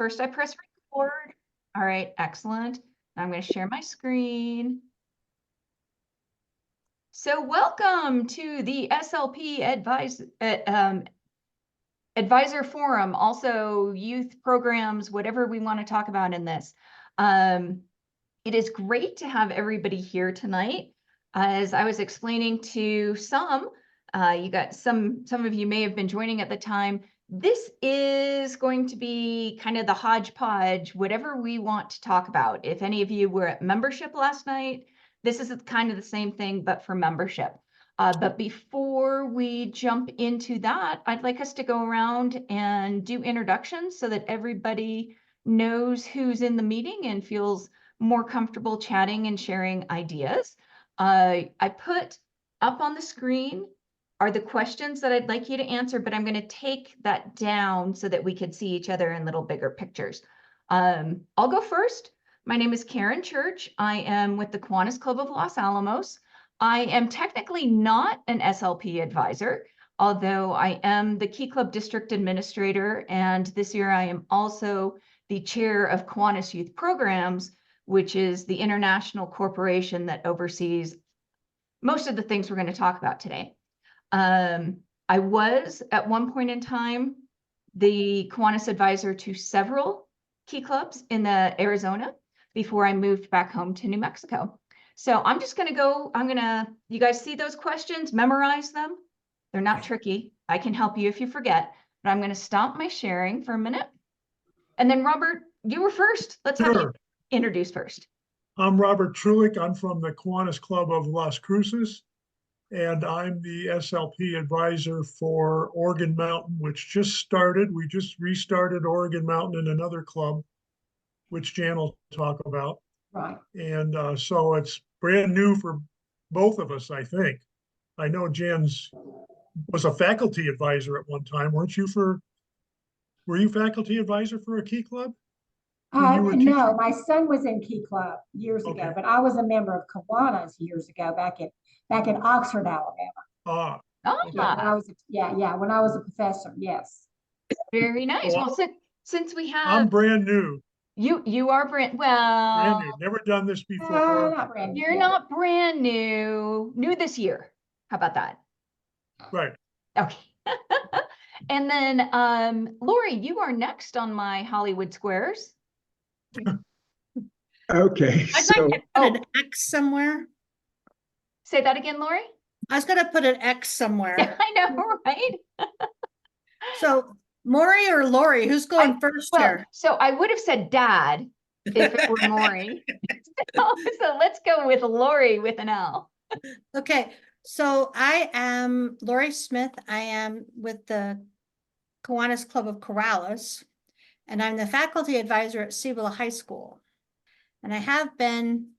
First, I press record. All right, excellent. Now I'm going to share my screen. So welcome to the SLP Advisor Forum, also youth programs, whatever we want to talk about in this. It is great to have everybody here tonight. As I was explaining to some of you may have been joining at the time. This is going to be kind of the hodgepodge, whatever we want to talk about. If any of you were at membership last night, this is kind of the same thing, but for membership. But before we jump into that, I'd like us to go around and do introductions so that everybody knows who's in the meeting and feels more comfortable chatting and sharing ideas. I put up on the screen are the questions that I'd like you to answer, but I'm going to take that down so that we could see each other in little bigger pictures. I'll go first. My name is Karen Church. I am with the Kiwanis Club of Los Alamos. I am technically not an SLP advisor, although I am the Key Club District Administrator, and this year I am also the chair of Kiwanis Youth Programs, which is the international corporation that oversees most of the things we're going to talk about today. I was at one point in time the Kiwanis advisor to several key clubs in Arizona before I moved back home to New Mexico. So I'm just going to go, you guys see those questions, memorize them. They're not tricky. I can help you if you forget, but I'm going to stop my sharing for a minute. And then Robert, you were first. Let's have you introduce first. I'm Robert Truick. I'm from the Kiwanis Club of Las Cruces, and I'm the SLP advisor for Oregon Mountain, which just started. We just restarted Oregon Mountain in another club, which Jan will talk about. Right. And so it's brand new for both of us, I think. I know Jan's was a faculty advisor at one time, weren't you? Were you faculty advisor for a key club? No, my son was in Key Club years ago, but I was a member of Kiwanis years ago back in Oxford, Alabama. When I was a professor, yes. Very nice. Well, since we have, I'm brand new. You are brand new. Never done this before. Not brand new. You're not brand new. New this year. How about that? Right. Okay. And then Lori, you are next on my Hollywood Squares. Okay. I'd like to put an X somewhere. Say that again, Lori. I was going to put an X somewhere. I know, right? So Maury or Lori, who's going first here? So I would have said Dad if it were Maury. So let's go with Lori with an L. Okay. So I am Lori Smith. I am with the Kiwanis Club of Corrales, and I'm the faculty advisor at Cibola High School. And I have been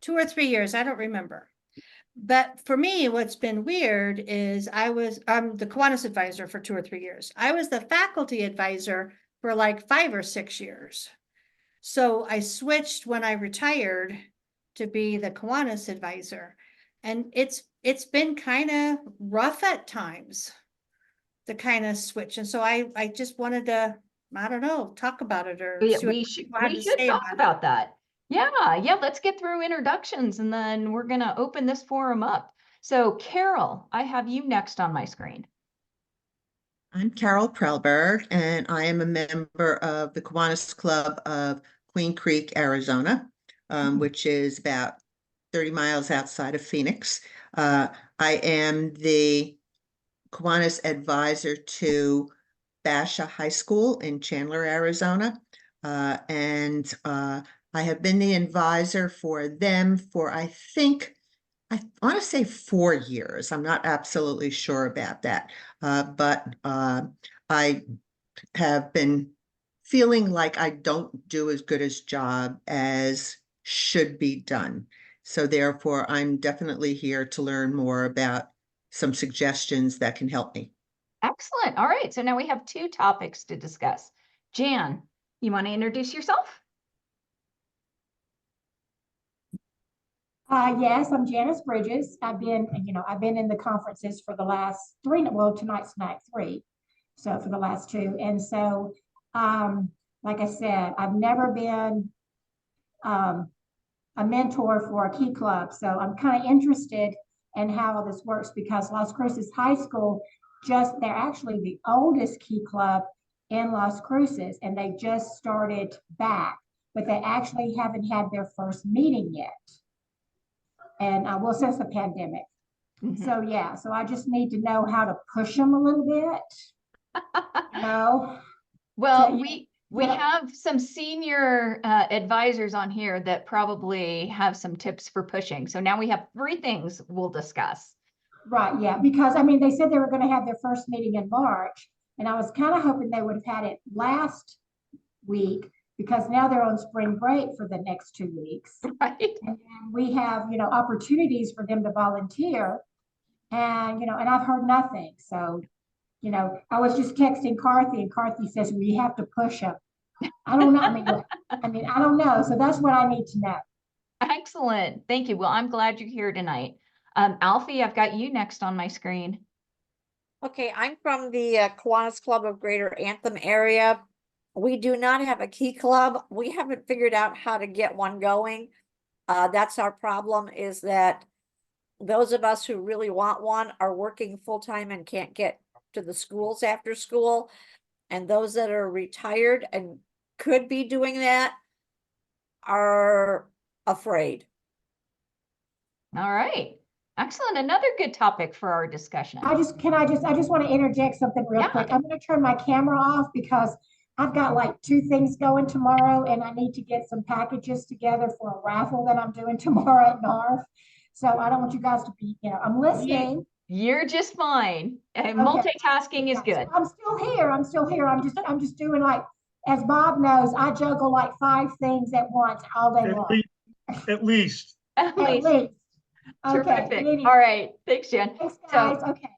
2 or 3 years, I don't remember. But for me, what's been weird is I'm the Kiwanis advisor for 2 or 3 years. I was the faculty advisor for like 5 or 6 years. So I switched when I retired to be the Kiwanis advisor. And it's been kind of rough at times, the kind of switch. And so I just wanted to, I don't know, talk about it or we should talk about that. Yeah, let's get through introductions and then we're going to open this forum up. So Carol, I have you next on my screen. I'm Carol Prellberg, and I am a member of the Kiwanis Club of Queen Creek, Arizona, which is about 30 miles outside of Phoenix. I am the Kiwanis advisor to Basha High School in Chandler, Arizona, and I have been the advisor for them for, I want to say 4 years. I'm not absolutely sure about that, but I have been feeling like I don't do as good a job as should be done. So therefore, I'm definitely here to learn more about some suggestions that can help me. Excellent. All right. So now we have 2 topics to discuss. Jan, you want to introduce yourself? Yes, I'm Janice Bridges. I've been in the conferences for the last 3, well, tonight's night 3. So for the last 2. And so like I said, I've never been a mentor for a key club. So I'm kind of interested in how this works because Las Cruces High School, they're actually the oldest key club in Las Cruces, and they just started back, but they actually haven't had their first meeting yet. And well, since the pandemic. Mhm. So yeah, so I just need to know how to push them a little bit. Well, So, we have some senior advisors on here that probably have some tips for pushing. So now we have 3 things we'll discuss. Right, yeah, because I mean, they said they were going to have their first meeting in March, and I was kind of hoping they would have had it last week because now they're on spring break for the next 2 weeks. Right. And we have, opportunities for them to volunteer. And, and I've heard nothing. So, I was just texting Carthy, and Carthy says, we have to push them. I don't know. I mean, I don't know. So that's what I need to know. Excellent. Thank you. Well, I'm glad you're here tonight. Alfie, I've got you next on my screen. Okay, I'm from the Kiwanis Club of Greater Anthem area. We do not have a key club. We haven't figured out how to get one going. That's our problem, is that those of us who really want one are working full-time and can't get to the schools after school. And those that are retired and could be doing that are afraid. All right. Excellent. Another good topic for our discussion. I just want to interject something real quick. I'm going to turn my camera off because I've got like 2 things going tomorrow, and I need to get some packages together for a raffle that I'm doing tomorrow at NARF. So I don't want you guys to be, I'm listening. You're just fine. Okay. Multitasking is good. So I'm still here. I'm just doing, like, as Bob knows, I juggle like 5 things at once all day long. At least. At least. Okay. Terrific. Anyway. All right. Thanks, Jen. Thanks, guys. Okay.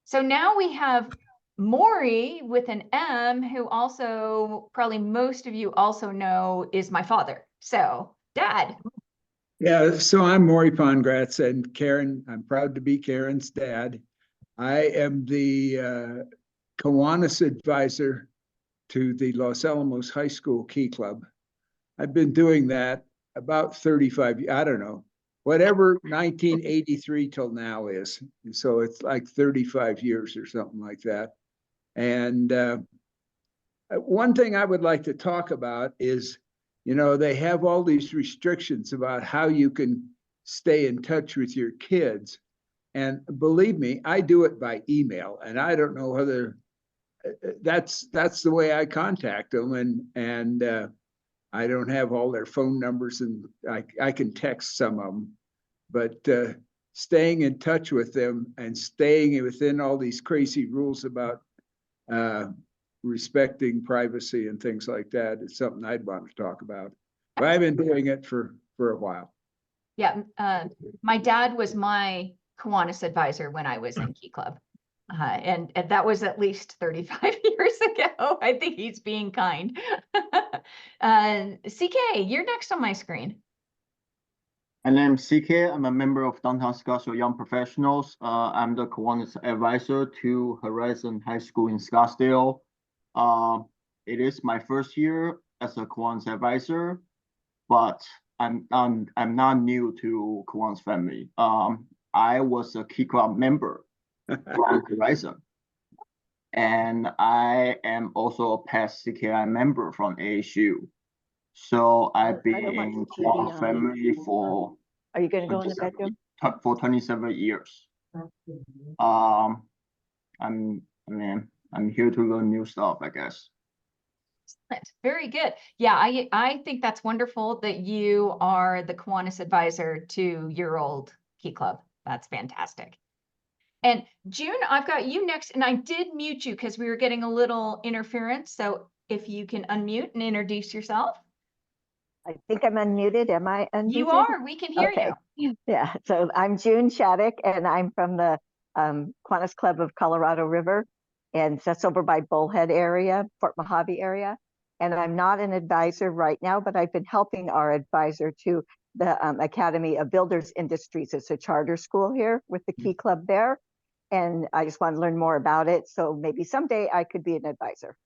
So now we have Maury with an M, who also probably most of you also know is my father. So, Dad. Yeah, so I'm Maury Pongratz, and Karen, I'm proud to be Karen's dad. I am the Kiwanis advisor to the Los Alamos High School Key Club. I've been doing that about 35 years, I don't know, whatever 1983 till now is. So it's like 35 years or something like that. And one thing I would like to talk about is, they have all these restrictions about how you can stay in touch with your kids. And believe me, I do it by email, and I don't know whether that's the way I contact them. And I don't have all their phone numbers, and I can text some of them, but staying in touch with them and staying within all these crazy rules about respecting privacy and things like that is something I'd want to talk about. But I've been doing it for a while. Yeah, my dad was my Kiwanis advisor when I was in Key Club. And that was at least 35 years ago. I think he's being kind. CK, you're next on my screen. My name is CK. I'm a member of Downtown Scottsdale Young Professionals. I'm the Kiwanis advisor to Horizon High School in Scottsdale. It is my first year as a Kiwanis advisor, but I'm not new to Kiwanis family. I was a Key Club member from Horizon, and I am also a past CKI member from ASU. So I've been in Kiwanis family for. Are you going to go in the bedroom? For 27 years. I'm here to learn new stuff, I guess. Very good. Yeah, I think that's wonderful that you are the Kiwanis advisor to your old Key Club. That's fantastic. And June, I've got you next, and I did mute you because we were getting a little interference. So if you can unmute and introduce yourself. I think I'm unmuted. Am I unmuted? You are. We can hear you. Yeah. So I'm June Shattuck, and I'm from the Kiwanis Club of Colorado River, and that's over by Bullhead area, Fort Mojave area. And I'm not an advisor right now, but I've been helping our advisor to the Academy of Builders Industries. It's a charter school here with the Key Club there. And I just want to learn more about it. So maybe someday I could be an advisor.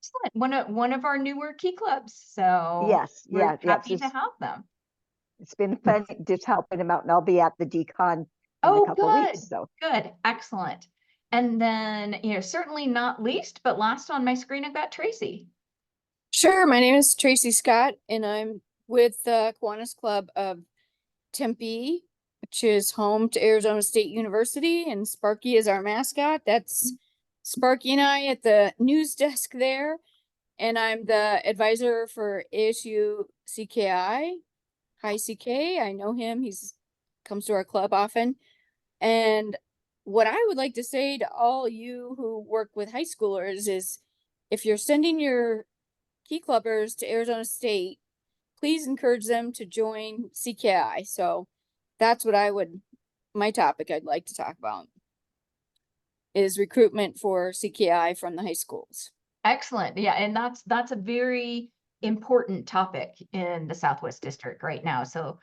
Excellent. One of our newer key clubs. So Yes, we're yeah, happy to have them. it's been fun just helping them out, and I'll be at the decon in a Oh, couple good. weeks. So Good. Excellent. And then, certainly not least, but last on my screen, I've got Tracy. Sure. My name is Tracy Scott, and I'm with the Kiwanis Club of Tempe, which is home to Arizona State University, and Sparky is our mascot. That's Sparky and I at the news desk there. And I'm the advisor for ASU CKI. Hi, CK. I know him. He's comes to our club often. And what I would like to say to all you who work with high schoolers is if you're sending your key clubbers to Arizona State, please encourage them to join CKI. So that's what my topic I'd like to talk about is recruitment for CKI from the high schools. Excellent. Yeah, and that's a very important topic in the Southwest District right now. So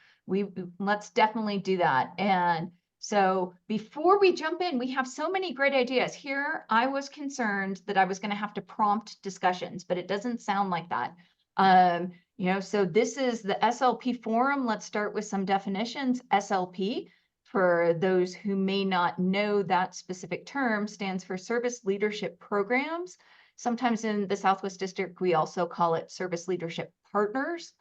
let's definitely do that. And so before we jump in, we have so many great ideas here. I was concerned that I was going to have to prompt discussions, but it doesn't sound like that. So this is the SLP Forum. Let's start with some definitions. SLP, for those who may not know that specific term, stands for Service Leadership Programs. Sometimes in the Southwest District, we also call it Service Leadership Partners.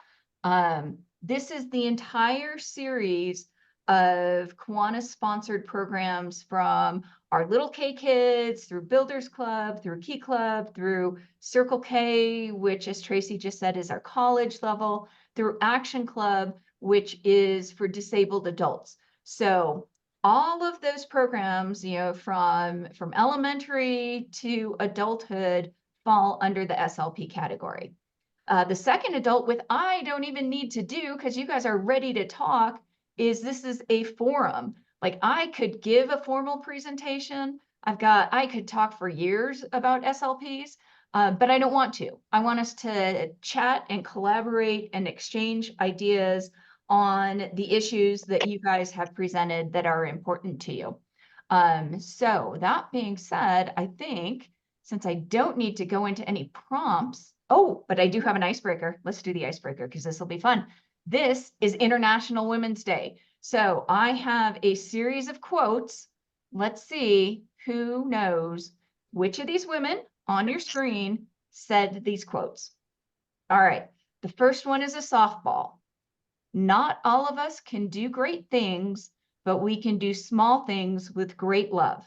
This is the entire series of Kiwanis-sponsored programs from our Little K Kids, through Builders Club, through Key Club, through Circle K, which, as Tracy just said, is our college level, through Action Club, which is for disabled adults. So all of those programs, from elementary to adulthood fall under the SLP category. The second adult with I don't even need to do, because you guys are ready to talk, this is a forum. Like I could give a formal presentation. I could talk for years about SLPs, but I don't want to. I want us to chat and collaborate and exchange ideas on the issues that you guys have presented that are important to you. So that being said, I think since I don't need to go into any prompts, but I do have an icebreaker. Let's do the icebreaker because this will be fun. This is International Women's Day. So I have a series of quotes. Let's see who knows which of these women on your screen said these quotes. All right. The first one is a softball. Not all of us can do great things, but we can do small things with great love.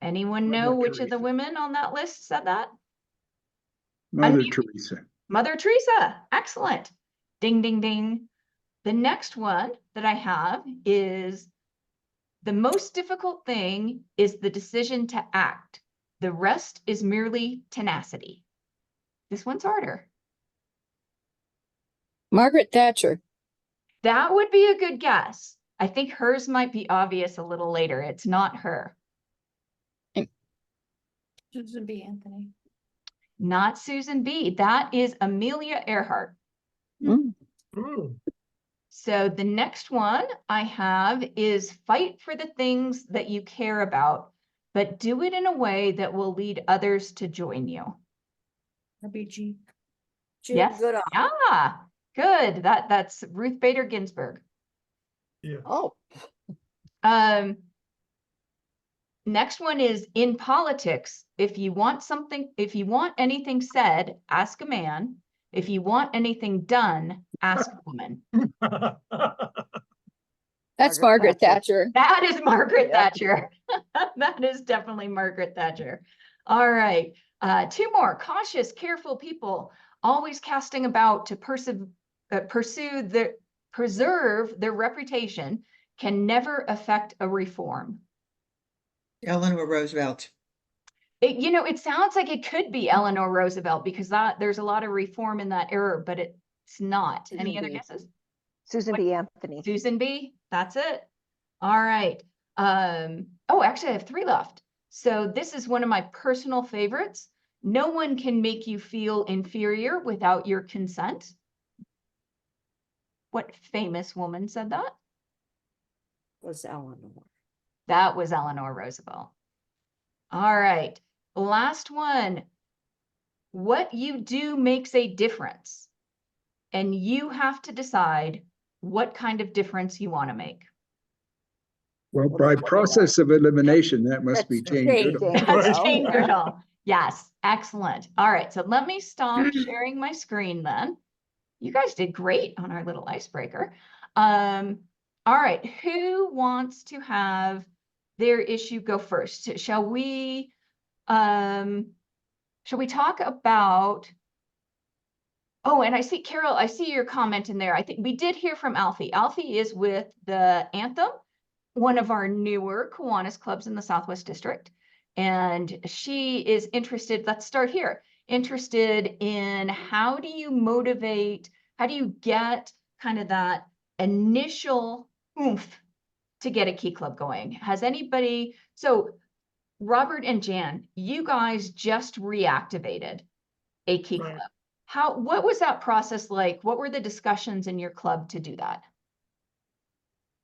Anyone know which of the women on that list said that? Mother Teresa. Mother Teresa. Excellent. Ding, ding, ding. The next one that I have is the most difficult thing is the decision to act. The rest is merely tenacity. This one's harder. Margaret Thatcher. That would be a good guess. I think hers might be obvious a little later. It's not her. Susan B. Anthony. Not Susan B. That is Amelia Earhart. Mm. So the next one I have is fight for the things that you care about, but do it in a way that will lead others to join you. RBG. Yes. Goodall. Yeah. Good. That's Ruth Bader Ginsburg. Yeah. Oh, Next one is in politics. If you want anything said, ask a man. If you want anything done, ask a woman. That's Margaret Thatcher. That is Margaret Yeah. Thatcher. That is definitely Margaret Thatcher. All right. Two more. Cautious, careful people, always casting about to preserve their reputation, can never affect a reform. Eleanor Roosevelt. It sounds like it could be Eleanor Roosevelt because there's a lot of reform in that era, but it's not. Any other guesses? Susan B. Anthony. Susan B. That's it. All right. Actually, I have three left. So this is one of my personal favorites. No one can make you feel inferior without your consent. What famous woman said that? was Eleanor. That was Eleanor Roosevelt. All right. Last one. what you do makes a difference. And you have to decide what kind of difference you want to make. Well, by process of elimination, that must be That's Jane Jane. Goodall. That's Jane Goodall. Yes, excellent. All right, so let me stop sharing my screen then. You guys did great on our little icebreaker. All right, who wants to have their issue go first? Shall we talk about, oh, and I see, Carol, I see your comment in there. I think we did hear from Alfie. Alfie is with the Anthem, one of our newer Kiwanis clubs in the Southwest District. And she is interested, let's start here, interested in how do you motivate, how do you get kind of that initial oomph to get a Key Club going? Has anybody, so Robert and Jan, you guys just reactivated a Key Club. What was that process like? What were the discussions in your club to do that?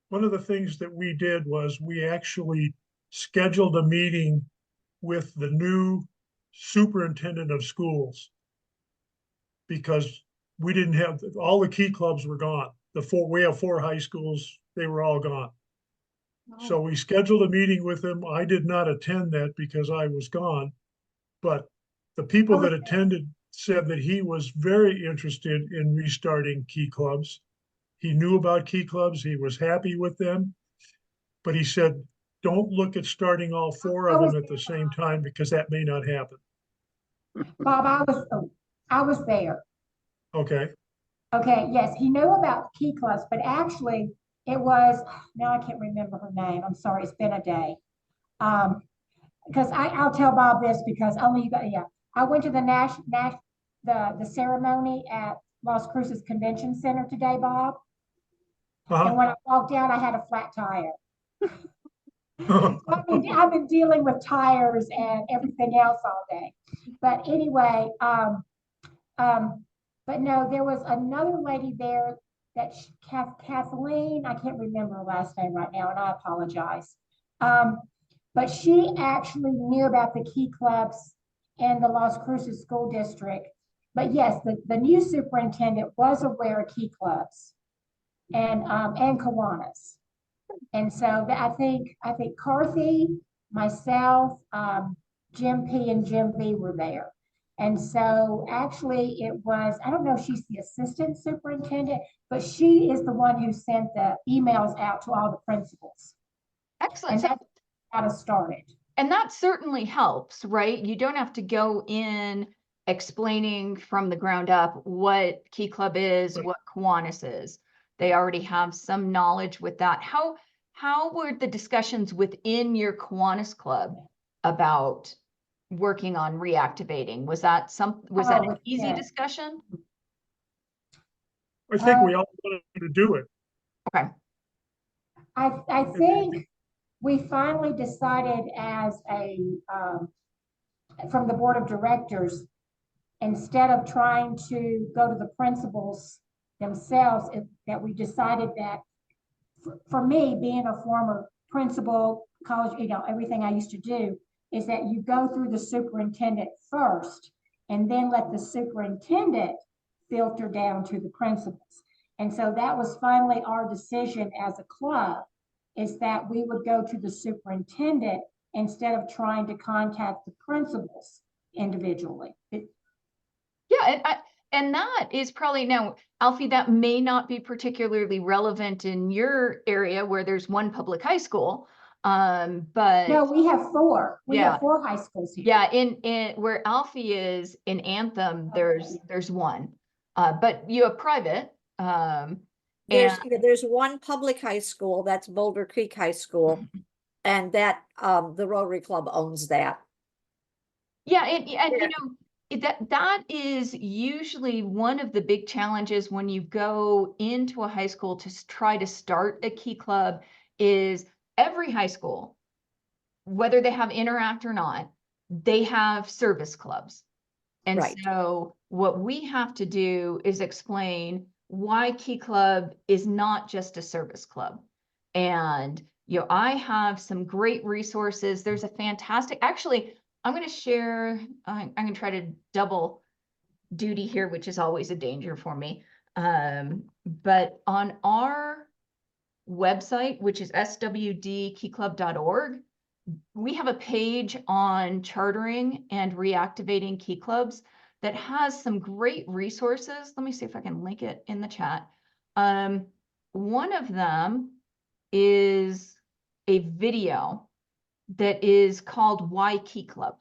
One of the things that we did was we actually scheduled a meeting with the new superintendent of schools, because we didn't have, all the Key Clubs were gone. We have 4 high schools, they were all gone. So we scheduled a meeting with him. I did not attend that because I was gone, but the people that attended said that he was very interested in restarting Key Clubs. He knew about Key Clubs, he was happy with them, but he said, don't look at starting all 4 of them at the same time, because that may not happen. Bob, I was there. Okay. Okay, yes, he knew about Key Clubs, but actually it was, now I can't remember her name. I'm sorry, it's been a day. Because I'll tell Bob this because only you got, yeah. I went to the ceremony at Las Cruces Convention Center today, Bob. And when I walked out, I had a flat tire. So I've been dealing with tires and everything else all day. But anyway, but no, there was another lady there that Kathleen, I can't remember her last name right now, and I apologize. But she actually knew about the Key Clubs in the Las Cruces School District. But yes, the new superintendent was aware of Key Clubs and Kiwanis. And so I think Carthy, myself, Jim P and Jim V were there. And so actually it was, I don't know if she's the assistant superintendent, but she is the one who sent the emails out to all the principals. Excellent. And that's how it started. And that certainly helps, right? You don't have to go in explaining from the ground up what Key Club is, what Kiwanis is. They already have some knowledge with that. How were the discussions within your Kiwanis club about working on reactivating? Was that an easy discussion? I think we all wanted to do it. Okay. I think we finally decided as from the board of directors, instead of trying to go to the principals themselves, that we decided that for me, being a former principal, college, everything I used to do, is that you go through the superintendent first and then let the superintendent filter down to the principals. And so that was finally our decision as a club, is that we would go to the superintendent instead of trying to contact the principals individually. And that is probably, now, Alfie, that may not be particularly relevant in your area where there's one public high school, but no, we have 4. We have 4 high schools here. Yeah, in where Alfie is in Anthem, there's one, but you have private. There's one public high school, that's Boulder Creek High School, and that the Rotary Club owns that. Yeah, that is usually one of the big challenges when you go into a high school to try to start a Key Club, is every high school, whether they have Interact or not, they have service clubs. And so what we have to do is explain why Key Club is not just a service club. And I have some great resources. There's a fantastic, actually, I'm going to share, I'm going to try to double duty here, which is always a danger for me. But on our website, which is swdkeyclub.org, we have a page on chartering and reactivating key clubs that has some great resources. Let me see if I can link it in the chat. One of them is a video that is called Why Key Club.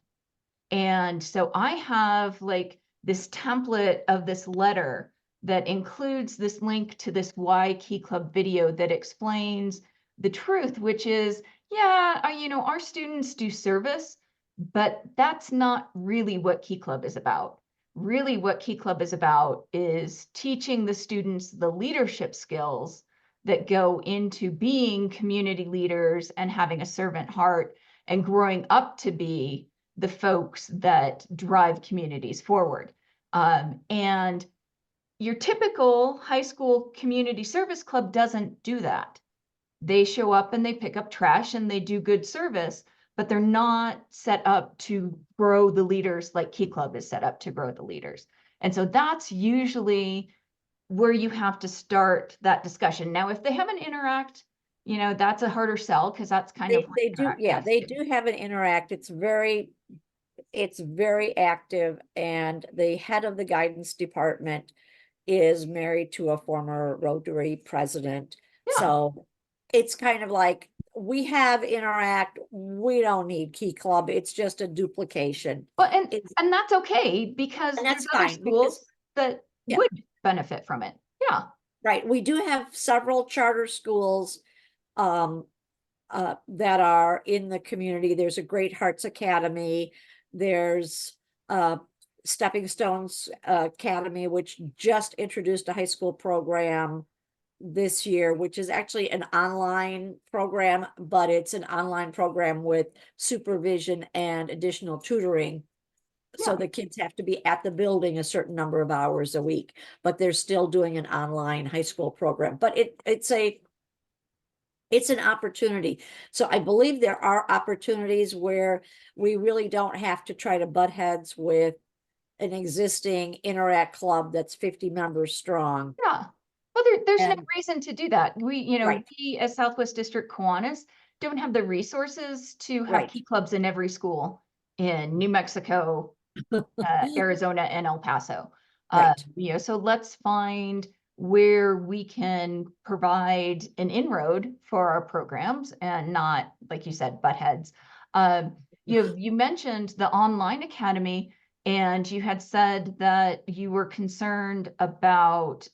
And so I have like this template of this letter that includes this link to this Why Key Club video that explains the truth, which is, yeah, our students do service, but that's not really what Key Club is about. Really what Key Club is about is teaching the students the leadership skills that go into being community leaders and having a servant heart and growing up to be the folks that drive communities forward. And your typical high school community service club doesn't do that. They show up and they pick up trash and they do good service, but they're not set up to grow the leaders like Key Club is set up to grow the leaders. And so that's usually where you have to start that discussion. Now, if they have an interact, that's a harder sell because that's kind of They do, yeah, they do have an interact. It's very active, and the head of the guidance department is married to a former Rotary president. Yeah. So it's kind of like, we have interact, we don't need Key Club, it's just a duplication. Well, and that's okay, because And there's that's other fine, schools that Yeah. would benefit from it. Yeah. Right, we do have several charter schools that are in the community. There's a Great Hearts Academy. There's Stepping Stones Academy, which just introduced a high school program this year, which is actually an online program, but it's an online program with supervision and additional tutoring. So the kids have to be at the building a certain number of hours a week, but they're still doing an online high school program. But it's an opportunity. So I believe there are opportunities where we really don't have to try to butt heads with an existing Interact club that's 50 members strong. Yeah. Well, there's no reason to do that. We Right. we as Southwest District Kiwanis don't have the resources to have Right. key clubs in every school in New Mexico, Arizona, and El Paso. Right. So let's find where we can provide an inroad for our programs and not, like you said, butt heads. You mentioned the online academy, and you had said that you were concerned about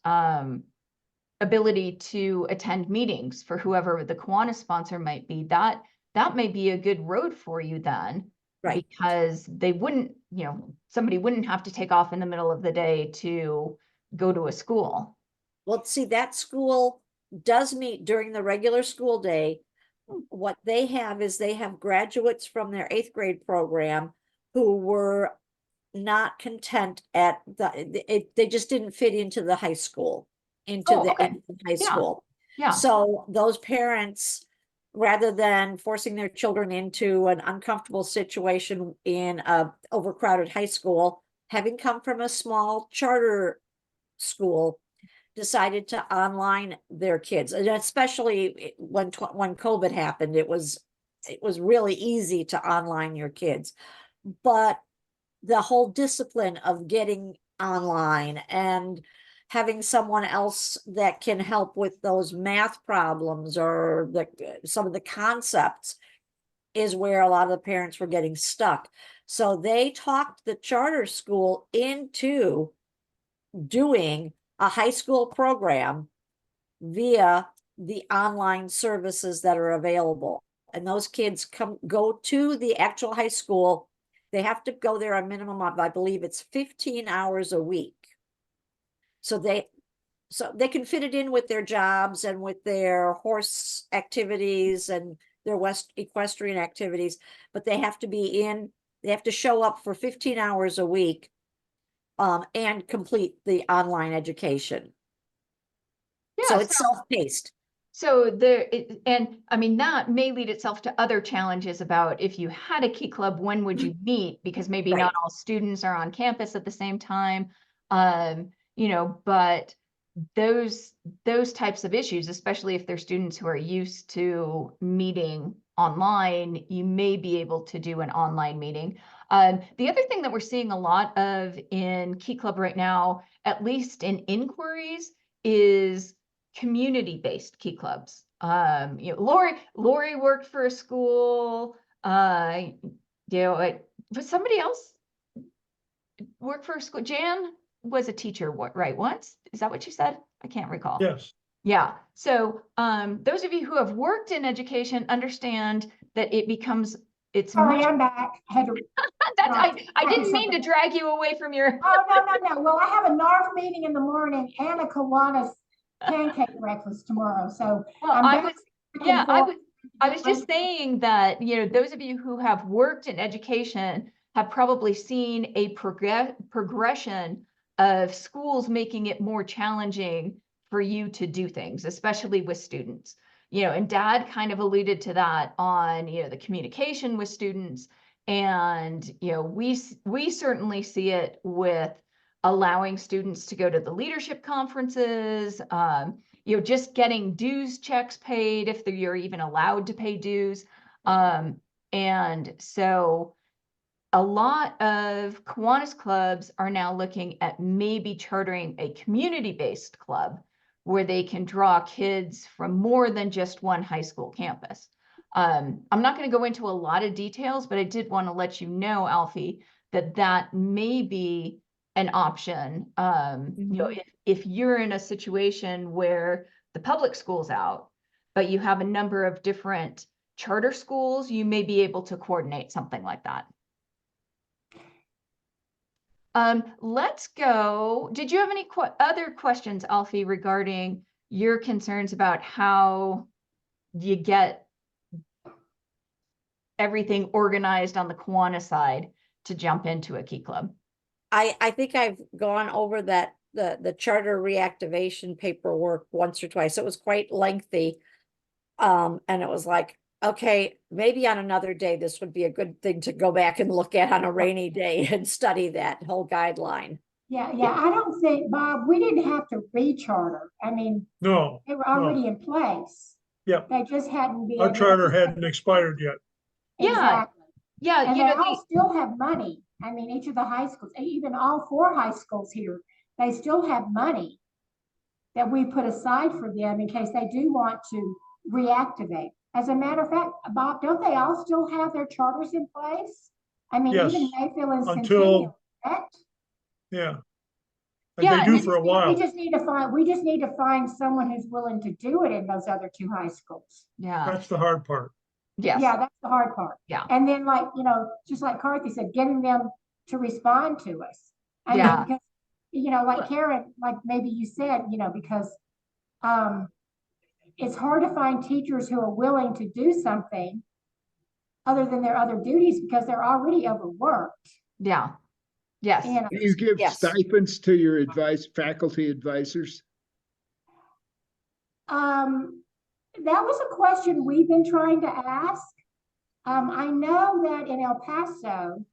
ability to attend meetings for whoever the Kiwanis sponsor might be. That may be a good road for you then. Right. Because they wouldn't, somebody wouldn't have to take off in the middle of the day to go to a school. Well, see, that school does meet during the regular school day. What they have is they have graduates from their 8th grade program who were not content at they just didn't fit into the high school, high school. Yeah. So those parents, rather than forcing their children into an uncomfortable situation in a overcrowded high school, having come from a small charter school, decided to online their kids. And especially when COVID happened, it was really easy to online your kids. But the whole discipline of getting online and having someone else that can help with those math problems or some of the concepts is where a lot of the parents were getting stuck. So they talked the charter school into doing a high school program via the online services that are available. And those kids go to the actual high school. They have to go there a minimum of, I believe it's 15 hours a week. So they can fit it in with their jobs and with their horse activities and their equestrian activities, but they have to show up for 15 hours a week and complete the online education. Yeah, so it's self-paced. So there, and I mean, that may lead itself to other challenges about if you had a key club, when would you meet? Because maybe Right. not all students are on campus at the same time. You know, but those types of issues, especially if they're students who are used to meeting online, you may be able to do an online meeting. The other thing that we're seeing a lot of in Key Club right now, at least in inquiries, is community-based Key Clubs. You know, Lori worked for a school, you know, but somebody else worked for a school. Jan was a teacher, right, once? Is that what you said? I can't recall. Yes. Yeah. So those of you who have worked in education understand that it becomes, it's Sorry, much, I'm back. I had to. I didn't mean to drag you away from your. Oh, no. Well, I have a NARF meeting in the morning and a Kiwanis pancake breakfast tomorrow. So Well, I'm I back was, and yeah, forth. I was just saying that, you know, those of you who have worked in education have probably seen a progression of schools making it more challenging for you to do things, especially with students. You know, and Dad kind of alluded to that on, you know, the communication with students. And, you know, we certainly see it with allowing students to go to the leadership conferences, you know, just getting dues checks paid if you're even allowed to pay dues. And so a lot of Kiwanis clubs are now looking at maybe chartering a community-based club where they can draw kids from more than just one high school campus. I'm not going to go into a lot of details, but I did want to let you know, Alfie, that that may be an option. You know, if you're in a situation where the public school's out, but you have a number of different charter schools, you may be able to coordinate something like that. Let's go. Did you have any other questions, Alfie, regarding your concerns about how you get everything organized on the Kiwanis side to jump into a Key Club? I think I've gone over that, the charter reactivation paperwork once or twice. It was quite lengthy. And it was like, okay, maybe on another day, this would be a good thing to go back and look at on a rainy day and study that whole guideline. Yeah. I don't think, Bob, we didn't have to recharter. I mean, No. they were already in place. Yep. They just hadn't been. Our charter hadn't expired yet. Exactly. Yeah. And You they know, all still have money. I mean, each of the high schools, even all 4 high schools here, they still have money that we put aside for them in case they do want to reactivate. As a matter of fact, Bob, don't they all still have their charters in place? I mean, Yes, even Mayfield and until- Centennial, correct? Yeah. And Yeah, they and do We for a just while. we just need to find someone who's willing to do it in those other 2 high schools. yeah. That's the hard part. Yes. Yeah, that's the hard part. Yeah. And then, like, you know, just like Carthy said, getting them to respond to us. I Yeah. mean, because, you know, like Karen, like maybe you said, you know, because it's hard to find teachers who are willing to do something other than their other duties because they're already overworked. Yeah. Yes. And Do you give Yes. stipends to your faculty advisors? that was a question we've been trying to ask. I know that in El Paso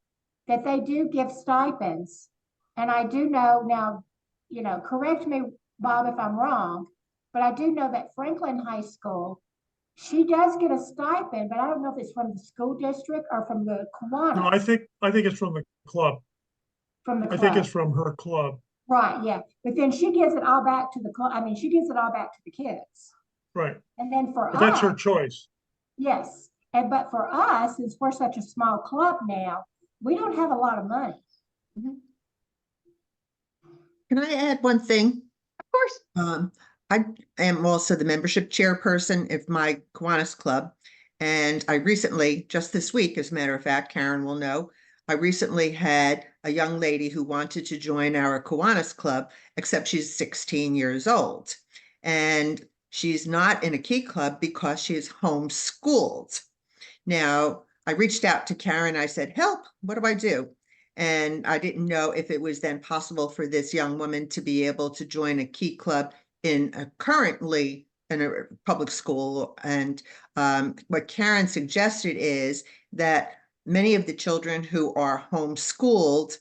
that they do give stipends. And I do know now, you know, correct me, Bob, if I'm wrong, but I do know that Franklin High School, she does get a stipend, but I don't know if it's from the school district or from the Kiwanis. No, I think it's from the club. From the club. I think it's from her club. Right, yeah. But then she gives it all back to the club. I mean, she gives it all back to the kids. Right. And then for But us, that's her choice. yes. But for us, since we're such a small club now, we don't have a lot of money. Can I add one thing? Of course. I am also the membership chairperson of my Kiwanis Club. And I recently, just this week, as a matter of fact, Karen will know, I recently had a young lady who wanted to join our Kiwanis Club, except she's 16 years old. And she's not in a Key Club because she is homeschooled. Now, I reached out to Karen. I said, help, what do I do? And I didn't know if it was then possible for this young woman to be able to join a Key Club in a currently in a public school. And what Karen suggested is that many of the children who are homeschooled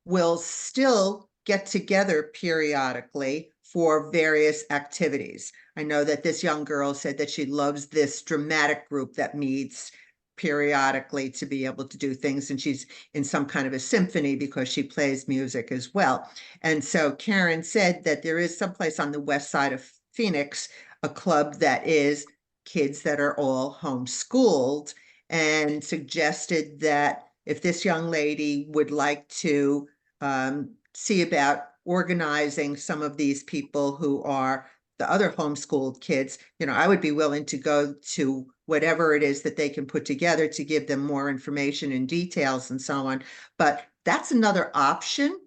will still get together periodically for various activities. I know that this young girl said that she loves this dramatic group that meets periodically to be able to do things, and she's in some kind of a symphony because she plays music as well. And so Karen said that there is someplace on the west side of Phoenix, a club that is kids that are all homeschooled, and suggested that if this young lady would like to see about organizing some of these people who are the other homeschooled kids, I would be willing to go to whatever it is that they can put together to give them more information and details and so on. But that's another option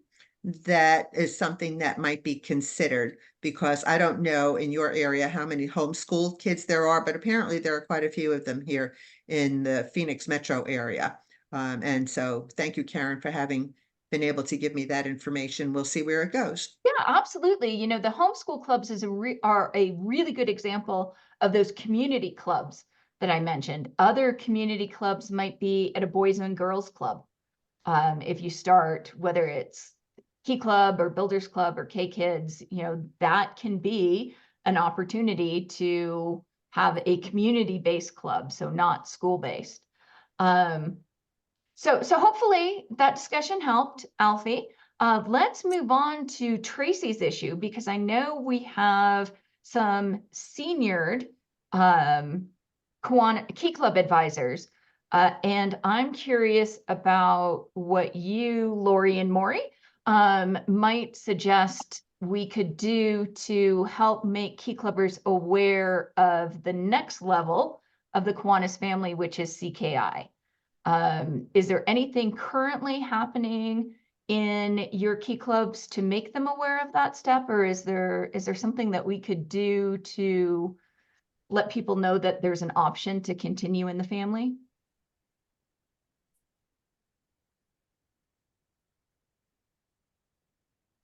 that is something that might be considered, because I don't know in your area how many homeschooled kids there are, but apparently there are quite a few of them here in the Phoenix metro area. And so thank you, Karen, for having been able to give me that information. We'll see where it goes. Yeah, absolutely. The homeschool clubs are a really good example of those community clubs that I mentioned. Other community clubs might be at a boys and girls club. If you start, whether it's Key Club or Builders Club or K Kids, that can be an opportunity to have a community-based club, so not school-based. So hopefully that discussion helped, Alfie. Let's move on to Tracy's issue, because I know we have some seniored Key Club advisors, and I'm curious about what you, Lori and Maury, might suggest we could do to help make Key Clubbers aware of the next level of the Kiwanis family, which is CKI. Is there anything currently happening in your Key Clubs to make them aware of that step, or is there something that we could do to let people know that there's an option to continue in the family?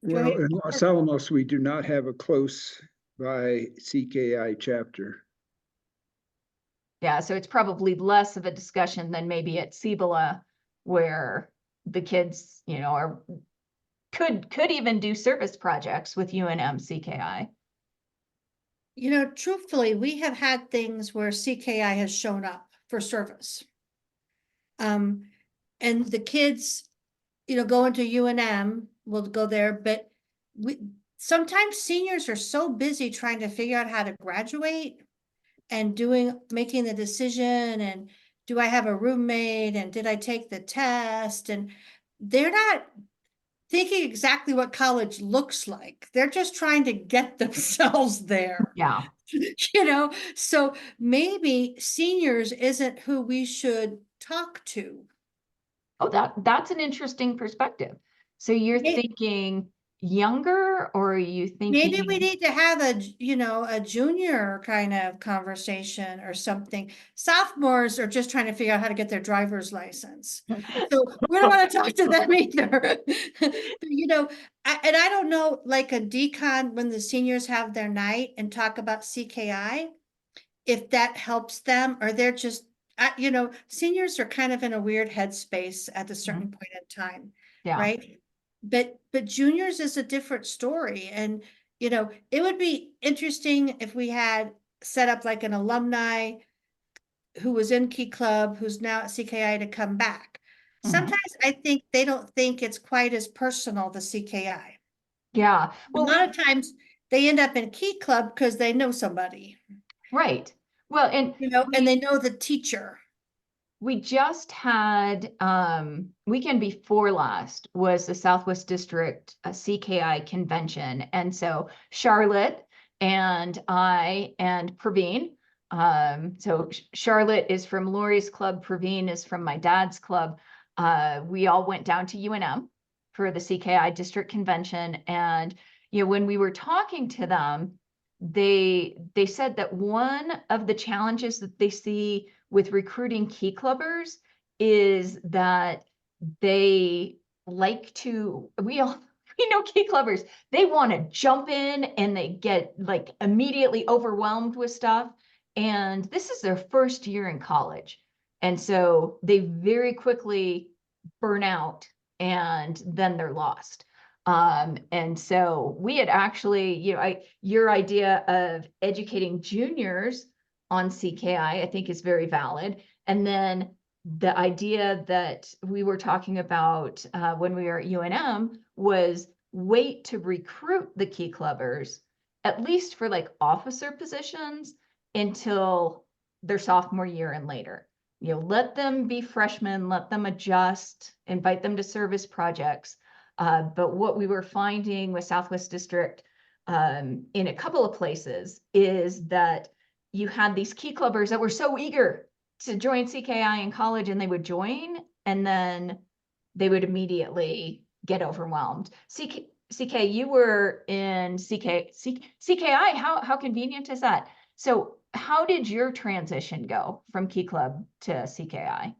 Well, in Los Alamos, we do not have a close by CKI chapter. Yeah, so it's probably less of a discussion than maybe at Cibola, where the kids, could even do service projects with UNM CKI. Truthfully, we have had things where CKI has shown up for service. And the kids, going to UNM, will go there, but sometimes seniors are so busy trying to figure out how to graduate and making the decision, and do I have a roommate, and did I take the test, and they're not thinking exactly what college looks like. They're just trying to get themselves there. Yeah. So maybe seniors isn't who we should talk to. Oh, that's an interesting perspective. So you're thinking younger, or are you thinking maybe we need to have a junior kind of conversation or something? Sophomores are just trying to figure out how to get their driver's license, so we don't want to talk to them either. And I don't know, like a decon when the seniors have their night and talk about CKI, if that helps them, or they're just seniors are kind of in a weird headspace at a certain point in time. Yeah. Right. But juniors is a different story. And, it would be interesting if we had set up like an alumni who was in Key Club, who's now at CKI, to come back. Sometimes I think they don't think it's quite as personal, the CKI. Yeah. Well, a lot of times they end up in Key Club because they know somebody. Right. Well, and and they know the teacher. We just had weekend before last was the Southwest District CKI convention, and so Charlotte and I and Praveen. So Charlotte is from Lori's club, Praveen is from my dad's club. We all went down to UNM for the CKI district convention, and when we were talking to them, they said that one of the challenges that they see with recruiting Key Clubbers is that they like to, we all we know key clubbers, they want to jump in and they get like immediately overwhelmed with stuff. And this is their first year in college. And so they very quickly burn out and then they're lost. And so we had actually, your idea of educating juniors on CKI, I think is very valid. And then the idea that we were talking about when we were at UNM was wait to recruit the key clubbers, at least for like officer positions, until their sophomore year and later. Let them be freshmen, let them adjust, invite them to service projects. But what we were finding with Southwest District in a couple of places is that you had these key clubbers that were so eager to join CKI in college, and they would join and then they would immediately get overwhelmed. CK, you were in CKI. How convenient is that? So how did your transition go from Key Club to CKI?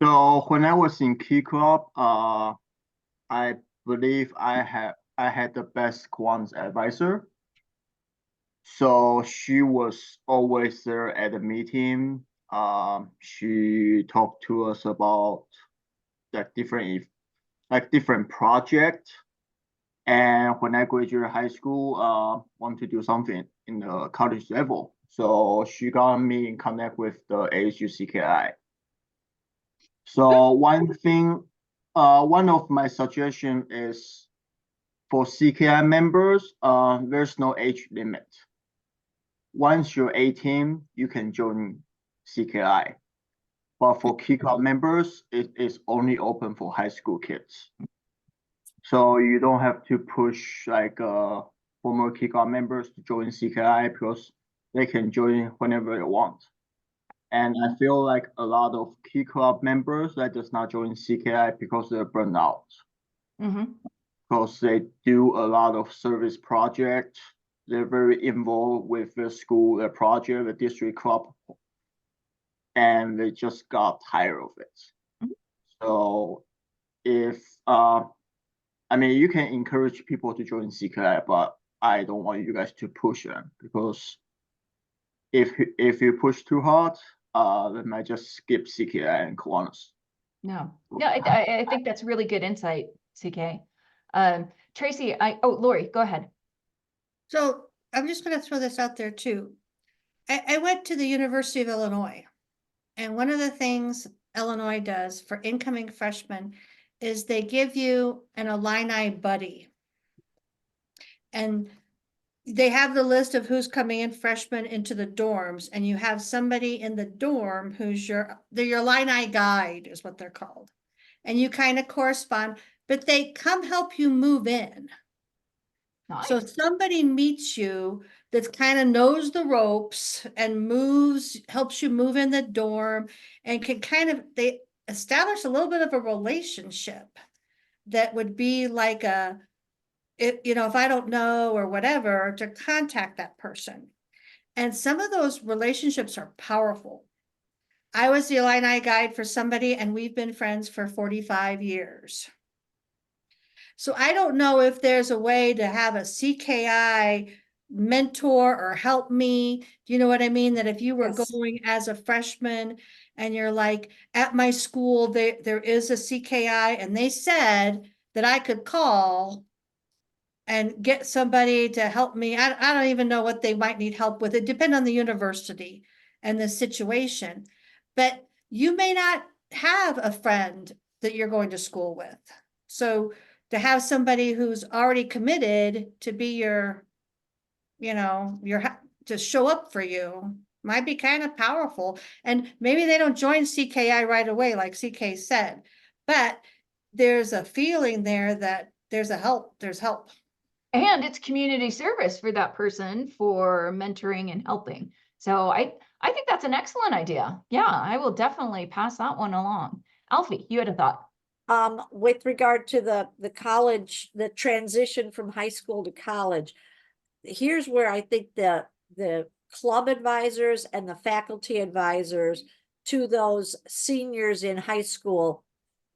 So when I was in Key Club, I believe I had the best Kiwanis advisor. So she was always there at the meeting. She talked to us about like different projects. And when I graduated high school, want to do something in the college level. So she got me in contact with the ASU CKI. So one of my suggestions is for CKI members, there's no age limit. Once you're 18, you can join CKI. But for Key Club members, it is only open for high school kids. So you don't have to push like former Key Club members to join CKI because they can join whenever they want. And I feel like a lot of Key Club members that does not join CKI because they're burned out. Because they do a lot of service projects. They're very involved with the school, the project, the district club, and they just got tired of it. So if I mean, you can encourage people to join CKI, but I don't want you guys to push them, because if you push too hard, they might just skip CKI and Kiwanis. No, I think that's really good insight, CK. Tracy, Lori, go ahead. So I'm just going to throw this out there too. I went to the University of Illinois, and one of the things Illinois does for incoming freshmen is they give you an Illini buddy. And they have the list of who's coming in freshmen into the dorms, and you have somebody in the dorm who's your Illini guide is what they're called. And you kind of correspond, but they come help you move in. Nice. So somebody meets you that kind of knows the ropes and helps you move in the dorm, and they establish a little bit of a relationship that would be like if I don't know or whatever, to contact that person. And some of those relationships are powerful. I was the Illini guide for somebody, and we've been friends for 45 years. So I don't know if there's a way to have a CKI mentor or help me. Do you know what I mean? That if you were going as a freshman and you're like, at my school, there is a CKI, and they said that I could call and get somebody to help me. I don't even know what they might need help with. It depends on the university and the situation. But you may not have a friend that you're going to school with. So to have somebody who's already committed to be to show up for you might be kind of powerful. And maybe they don't join CKI right away, like CK said, but there's a feeling there that there's help. And it's community service for that person for mentoring and helping. So I think that's an excellent idea. Yeah, I will definitely pass that one along. Alfie, you had a thought. With regard to the college, the transition from high school to college, here's where I think the club advisors and the faculty advisors to those seniors in high school,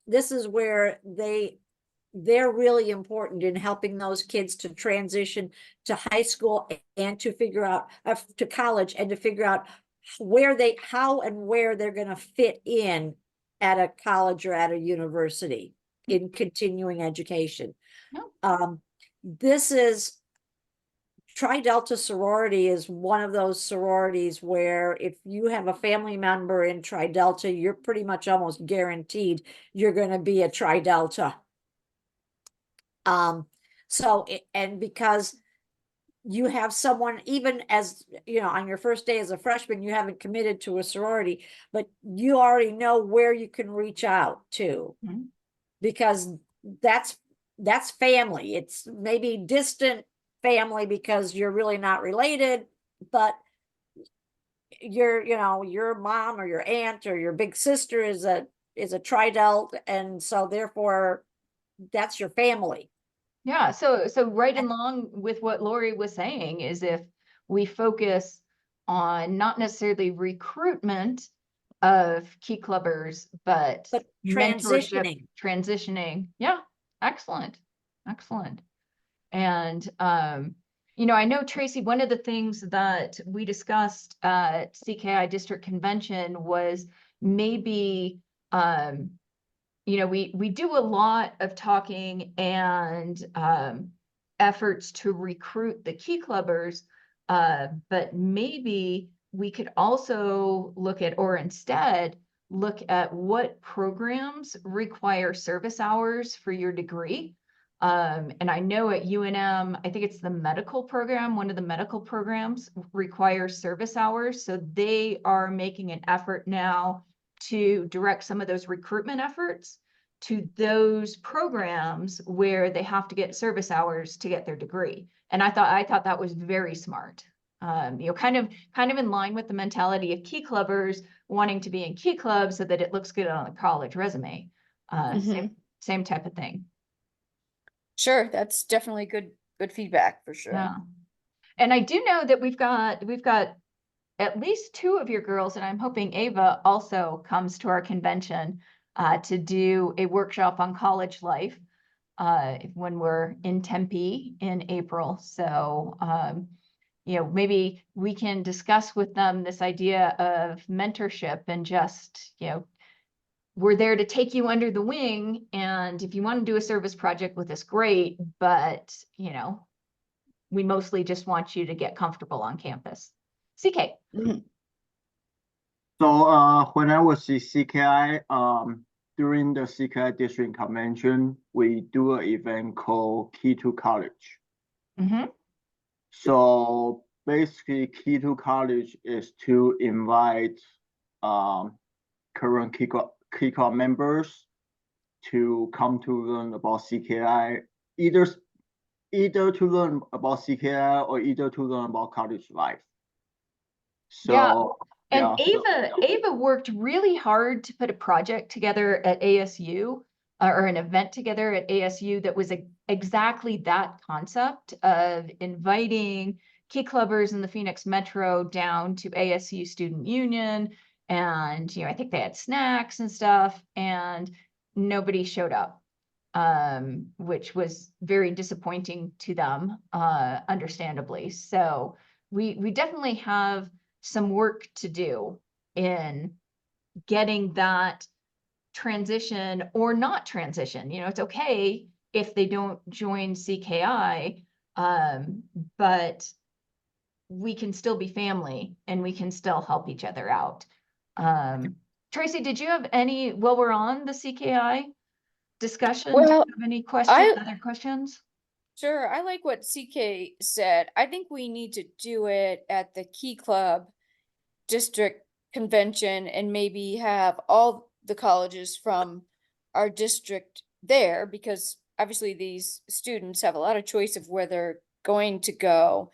this is where they they're really important in helping those kids to transition to high school and to figure out, to college, and to figure out how and where they're going to fit in at a college or at a university in continuing education. This is Tri Delta sorority is one of those sororities where if you have a family member in Tri Delta, you're pretty much almost guaranteed you're going to be a Tri Delta. And because you have someone, even as you know, on your first day as a freshman, you haven't committed to a sorority, but you already know where you can reach out to, because that's family. It's maybe distant family because you're really not related, but your mom or your aunt or your big sister is a Tri-Delt, and so therefore that's your family. Yeah, so right along with what Lori was saying is if we focus on not necessarily recruitment of key clubbers, but mentorship, transitioning. Yeah, excellent. And I know, Tracy, one of the things that we discussed at CKI District Convention was maybe we do a lot of talking and efforts to recruit the key clubbers, but maybe we could also look at, or instead look at, what programs require service hours for your degree. And I know at UNM, I think it's the medical program, one of the medical programs requires service hours. So they are making an effort now to direct some of those recruitment efforts to those programs where they have to get service hours to get their degree. And I thought that was very smart. Kind of in line with the mentality of key clubbers wanting to be in key clubs so that it looks good on a college resume. Same type of thing. Sure, that's definitely good feedback for sure. Yeah. And I do know that we've got at least 2 of your girls, and I'm hoping Ava also comes to our convention to do a workshop on college life when we're in Tempe in April. So, maybe we can discuss with them this idea of mentorship and just, we're there to take you under the wing. And if you want to do a service project with us, great. But, we mostly just want you to get comfortable on campus. CK. So when I was at CKI, during the CKI District Convention, we do an event called Key to College. So basically, Key to College is to invite current Key Club members to come to learn about CKI, either to learn about CKI or either to learn about college life. So and Ava worked really hard to put a project together at ASU, or an event together at ASU that was exactly that concept of inviting key clubbers in the Phoenix Metro down to ASU Student Union. And, I think they had snacks and stuff, and nobody showed up, which was very disappointing to them, understandably. So we definitely have some work to do in getting that transition or not transition. It's okay if they don't join CKI, but we can still be family and we can still help each other out. Tracy, did you have any, while we're on the CKI discussion, do you have any questions, other questions? Sure, I like what CK said. I think we need to do it at the Key Club district convention and maybe have all the colleges from our district there, because obviously these students have a lot of choice of where they're going to go.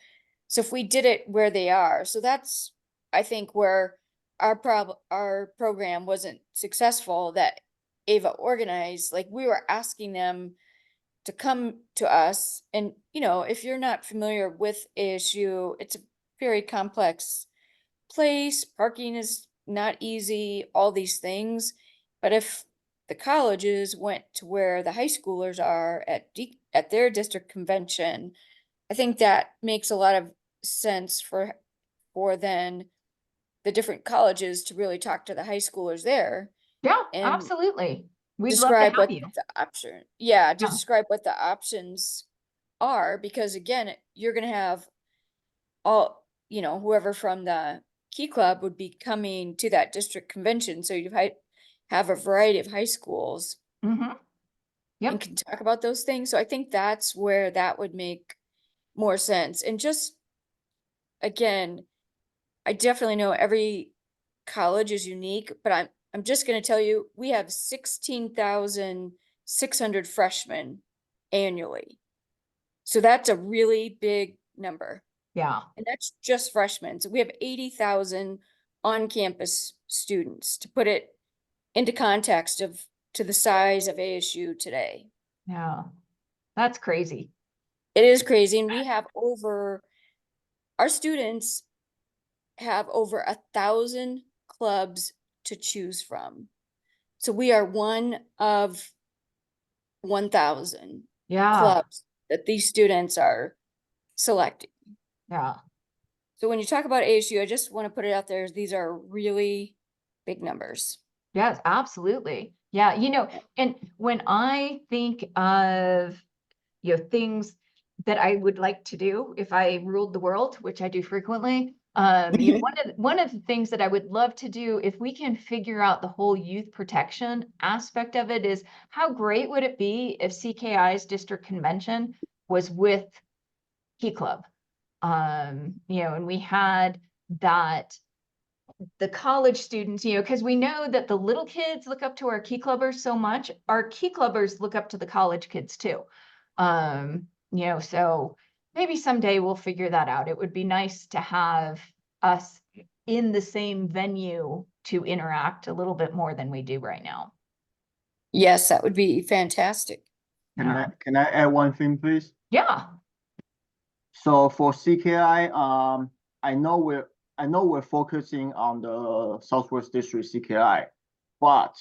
So if we did it where they are, so that's, I think, where our program wasn't successful that Ava organized. Like, we were asking them to come to us, and if you're not familiar with ASU, it's a very complex place. Parking is not easy, all these things. But if the colleges went to where the high schoolers are at their district convention, I think that makes a lot of sense for then the different colleges to really talk to the high schoolers there Yeah, and absolutely. We'd love to describe have what you. the option, yeah, to Yeah. describe what the options are, because again, you're gonna have all, whoever from the Key Club would be coming to that district convention, so you have a variety of high schools Mm-hmm. Yep. and can talk about those things. So I think that's where that would make more sense. And just, again, I definitely know every college is unique, but I'm just gonna tell you, we have 16,600 freshmen annually. So that's a really big number. Yeah. And that's just freshmen. So we have 80,000 on-campus students, to put it into context to the size of ASU today. Yeah. That's crazy. It is crazy. And our students have over 1,000 clubs to choose from. So we are one of 1,000 Yeah. clubs that these students are selecting. Yeah. So when you talk about ASU, I just want to put it out there, these are really big numbers. Yes, absolutely. Yeah. And when I think of, things that I would like to do if I ruled the world, which I do frequently, one of the things that I would love to do, if we can figure out the whole youth protection aspect of it, is how great would it be if CKI's district convention was with Key Club? And we had that, the college students, because we know that the little kids look up to our Key Clubbers so much, our Key Clubbers look up to the college kids too. So maybe someday we'll figure that out. It would be nice to have us in the same venue to interact a little bit more than we do right now. Yes, that would be fantastic. Can I add one thing, please? Yeah. So for CKI, I know we're focusing on the Southwest District CKI, but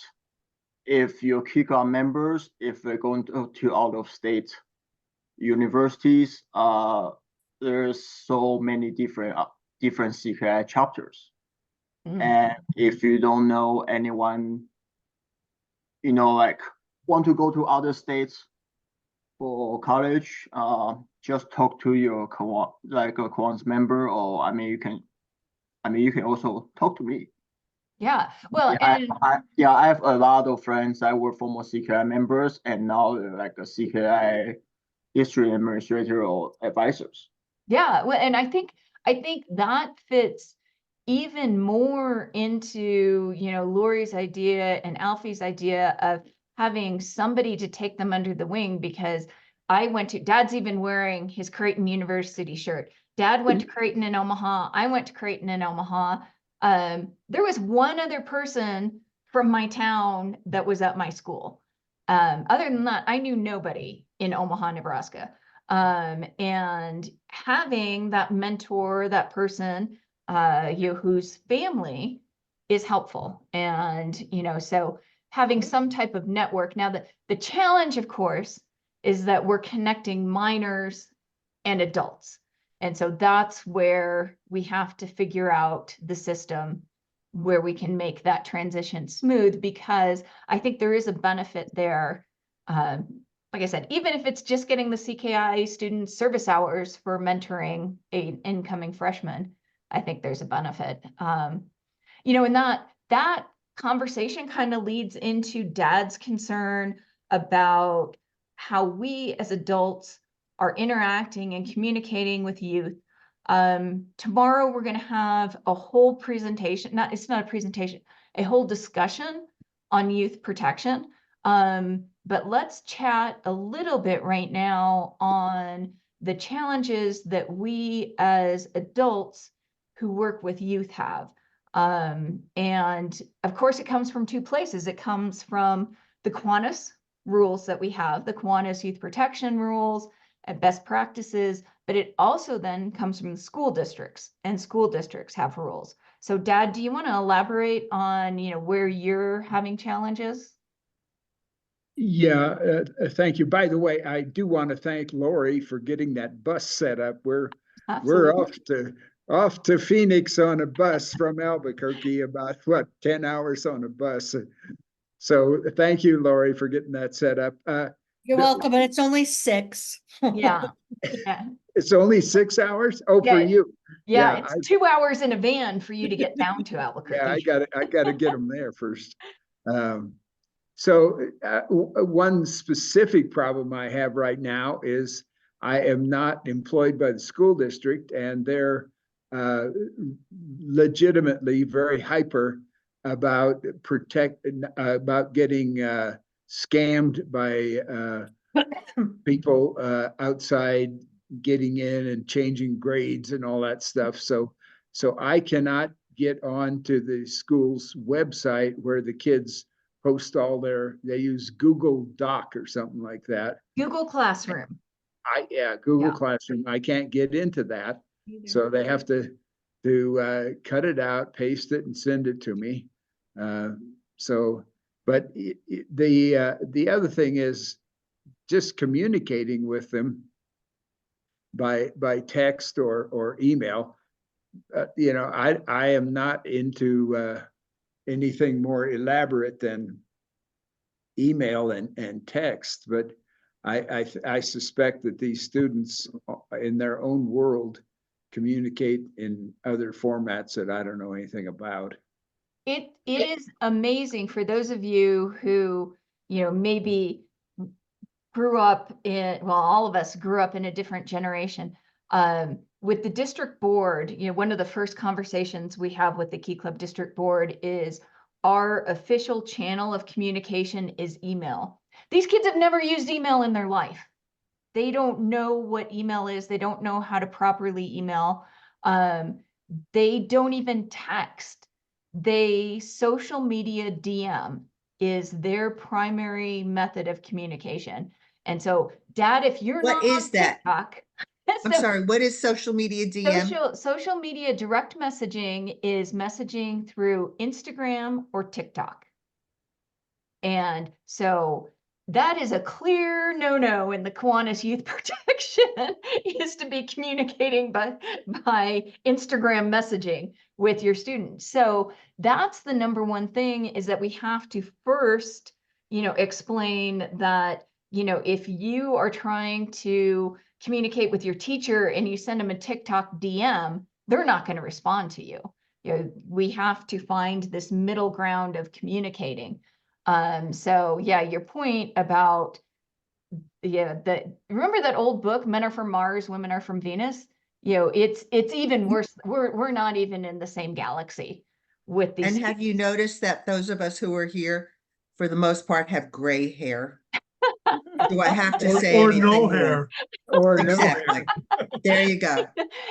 if your Key Club members, if we're going to out of state universities, there's so many different CKI chapters. And if you don't know anyone, like want to go to other states for college, just talk to your Kiwanis member, or you can also talk to me. Yeah. Well, Yeah, and I have a lot of friends that were former CKI members, and now they're like a CKI district administrator or advisors. yeah, well, and I think that fits even more into, Lori's idea and Alfie's idea of having somebody to take them under the wing, because Dad's even wearing his Creighton University shirt. Dad went to Creighton in Omaha. I went to Creighton in Omaha. There was one other person from my town that was at my school. Other than that, I knew nobody in Omaha, Nebraska. And having that mentor, that person, whose family is helpful. And, so having some type of network. Now, the challenge, of course, is that we're connecting minors and adults. And so that's where we have to figure out the system where we can make that transition smooth, because I think there is a benefit there. Like I said, even if it's just getting the CKI student service hours for mentoring an incoming freshman, I think there's a benefit. And that conversation kind of leads into Dad's concern about how we as adults are interacting and communicating with youth. Tomorrow we're going to have a whole presentation, it's not a presentation, a whole discussion on youth protection. But let's chat a little bit right now on the challenges that we as adults who work with youth have. And of course, it comes from two places. It comes from the Kiwanis rules that we have, the Kiwanis youth protection rules and best practices, but it also then comes from the school districts, and school districts have rules. So Dad, do you want to elaborate on, where you're having challenges? Yeah, thank you. By the way, I do want to thank Lori for getting that bus set up. We're Absolutely. off to Phoenix on a bus from Albuquerque, about what, 10 hours on a bus. So thank you, Lori, for getting that set up. You're welcome, and it's only 6. Yeah. Yeah. It's only 6 hours? Oh, for Yeah. you. Yeah. Yeah, It's 2 hours in a van for you to get down to Yeah, Albuquerque. I gotta get them there first. So one specific problem I have right now is I am not employed by the school district, and they're legitimately very hyper about about getting scammed by people outside getting in and changing grades and all that stuff. So I cannot get onto the school's website where the kids post all they use Google Doc or something like that. Google Classroom. Google Yeah. Classroom. I can't get into that. Either. So they have to cut it out, paste it, and send it to me. But the other thing is just communicating with them by text or email. I am not into anything more elaborate than email and text, but I suspect that these students in their own world communicate in other formats that I don't know anything about. It is amazing for those of you who, maybe grew up in, well, all of us grew up in a different generation. With the district board, one of the first conversations we have with the Key Club district board is our official channel of communication is email. These kids have never used email in their life. They don't know what email is. They don't know how to properly email. They don't even text. They social media DM is their primary method of communication. And so, Dad, if you're What not is on that? TikTok, I'm sorry, what is social media DM? social media direct messaging is messaging through Instagram or TikTok. And so that is a clear no-no in the Kiwanis Youth Protection is to be communicating by Instagram messaging with your students. So that's the number one thing, is that we have to first, explain that, if you are trying to communicate with your teacher and you send them a TikTok DM, they're not going to respond to you. We have to find this middle ground of communicating. So yeah, your point about, remember that old book, Men Are From Mars, Women Are From Venus? It's even worse. We're not even in the same galaxy with these. And have you noticed that those of us who are here, for the most part, have gray hair? Do I have to say or anything no more? hair? Or Exactly. There you go.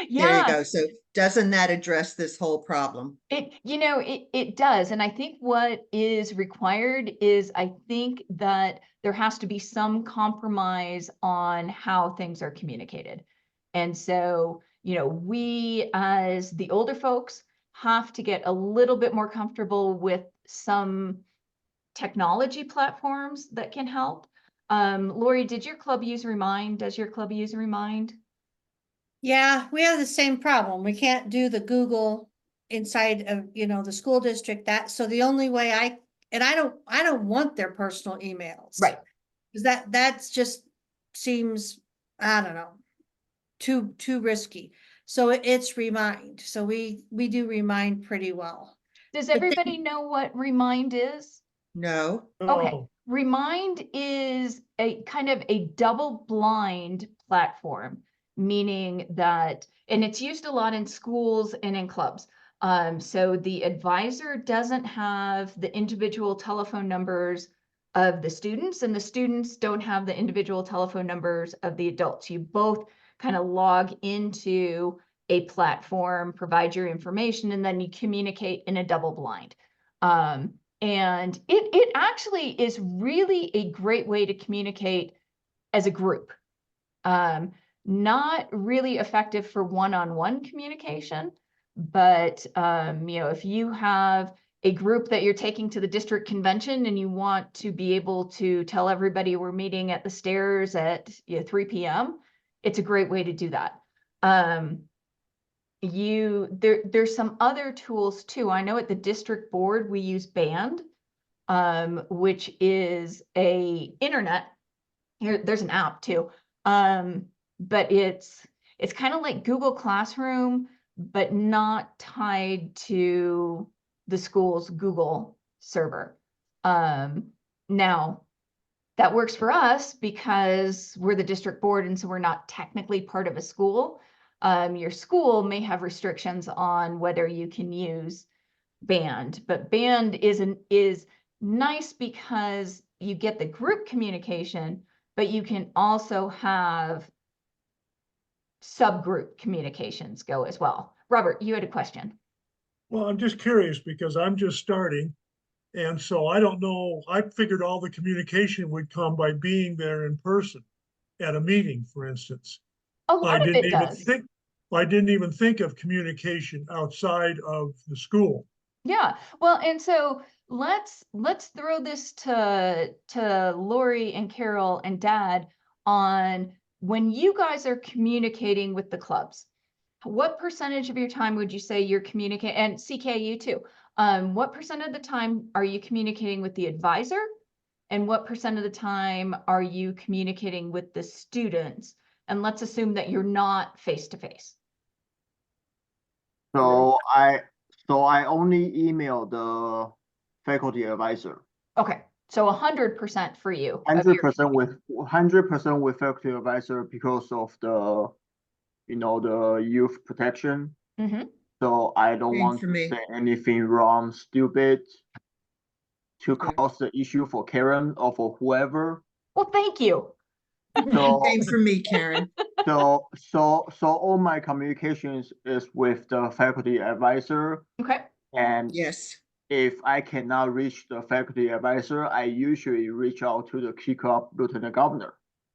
Yeah. There you go. So doesn't that address this whole problem? It does. And I think what is required is, I think that there has to be some compromise on how things are communicated. And so, we as the older folks have to get a little bit more comfortable with some technology platforms that can help. Lori, did your club use Remind? Does your club use Remind? Yeah, we have the same problem. We can't do the Google inside of, the school district. So the only way I don't want their personal emails. Right. Because that's just seems, I don't know, too risky. So it's Remind. So we do Remind pretty well. Does everybody know what Remind is? No. Okay, Oh, Remind is a kind of a double-blind platform, meaning that, and it's used a lot in schools and in clubs. So the advisor doesn't have the individual telephone numbers of the students, and the students don't have the individual telephone numbers of the adults. You both kind of log into a platform, provide your information, and then you communicate in a double blind. And it actually is really a great way to communicate as a group. Not really effective for one-on-one communication, but if you have a group that you're taking to the district convention and you want to be able to tell everybody we're meeting at the stairs at 3 p.m., it's a great way to do that. There's some other tools too. I know at the district board, we use Band, which is a internet. There's an app too. But it's kind of like Google Classroom, but not tied to the school's Google server. Now that works for us because we're the district board, and so we're not technically part of a school. Your school may have restrictions on whether you can use Band, but Band is nice because you get the group communication, but you can also have subgroup communications go as well. Robert, you had a question. Well, I'm just curious because I'm just starting. And so I don't know, I figured all the communication would come by being there in person at a meeting, for instance. A lot of it does. I didn't even think of communication outside of the school. Yeah, well, and so let's throw this to Lori and Carol and Dad on when you guys are communicating with the clubs. What percentage of your time would you say you're communicating, and CKU too? What percent of the time are you communicating with the advisor? And what percent of the time are you communicating with the students? And let's assume that you're not face-to-face. So I only email the faculty advisor. Okay, so 100% for you. 100% with faculty advisor because of the, the youth protection. Mm-hmm. So I don't want to say anything wrong, stupid, to cause the issue for Karen or for whoever. Well, thank you. So, Same for me, Karen. So all my communications is with the faculty advisor. Okay. And yes, if I cannot reach the faculty advisor, I usually reach out to the Key Club Lieutenant Governor.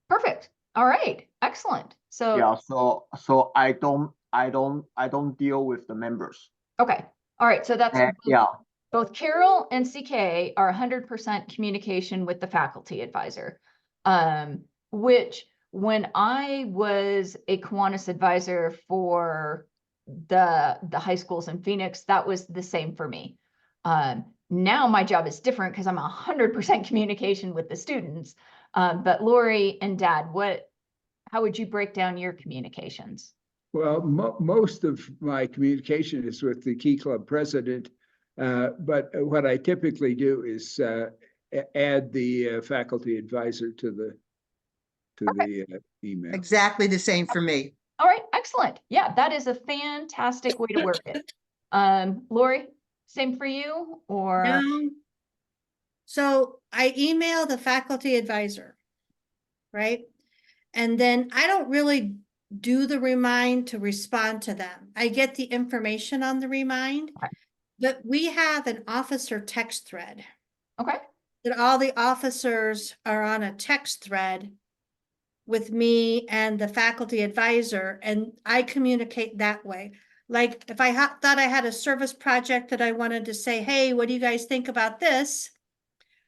Perfect. All right. Excellent. So yeah, so I don't deal with the members. Okay. All right. So that's yeah. Both Carol and CK are 100% communication with the faculty advisor, which when I was a Kiwanis advisor for the high schools in Phoenix, that was the same for me. Now my job is different because I'm 100% communication with the students. But Lori and Dad, how would you break down your communications? Well, most of my communication is with the Key Club president, but what I typically do is add the faculty advisor to the email. Exactly the same for me. All right, excellent. Yeah, that is a fantastic way to work it. Lori, same for you, or? No. So I email the faculty advisor, right? And then I don't really do the remind to respond to them. I get the information on the remind, okay. But we have an officer text thread. Okay. That all the officers are on a text thread with me and the faculty advisor, and I communicate that way. Like if I thought I had a service project that I wanted to say, hey, what do you guys think about this?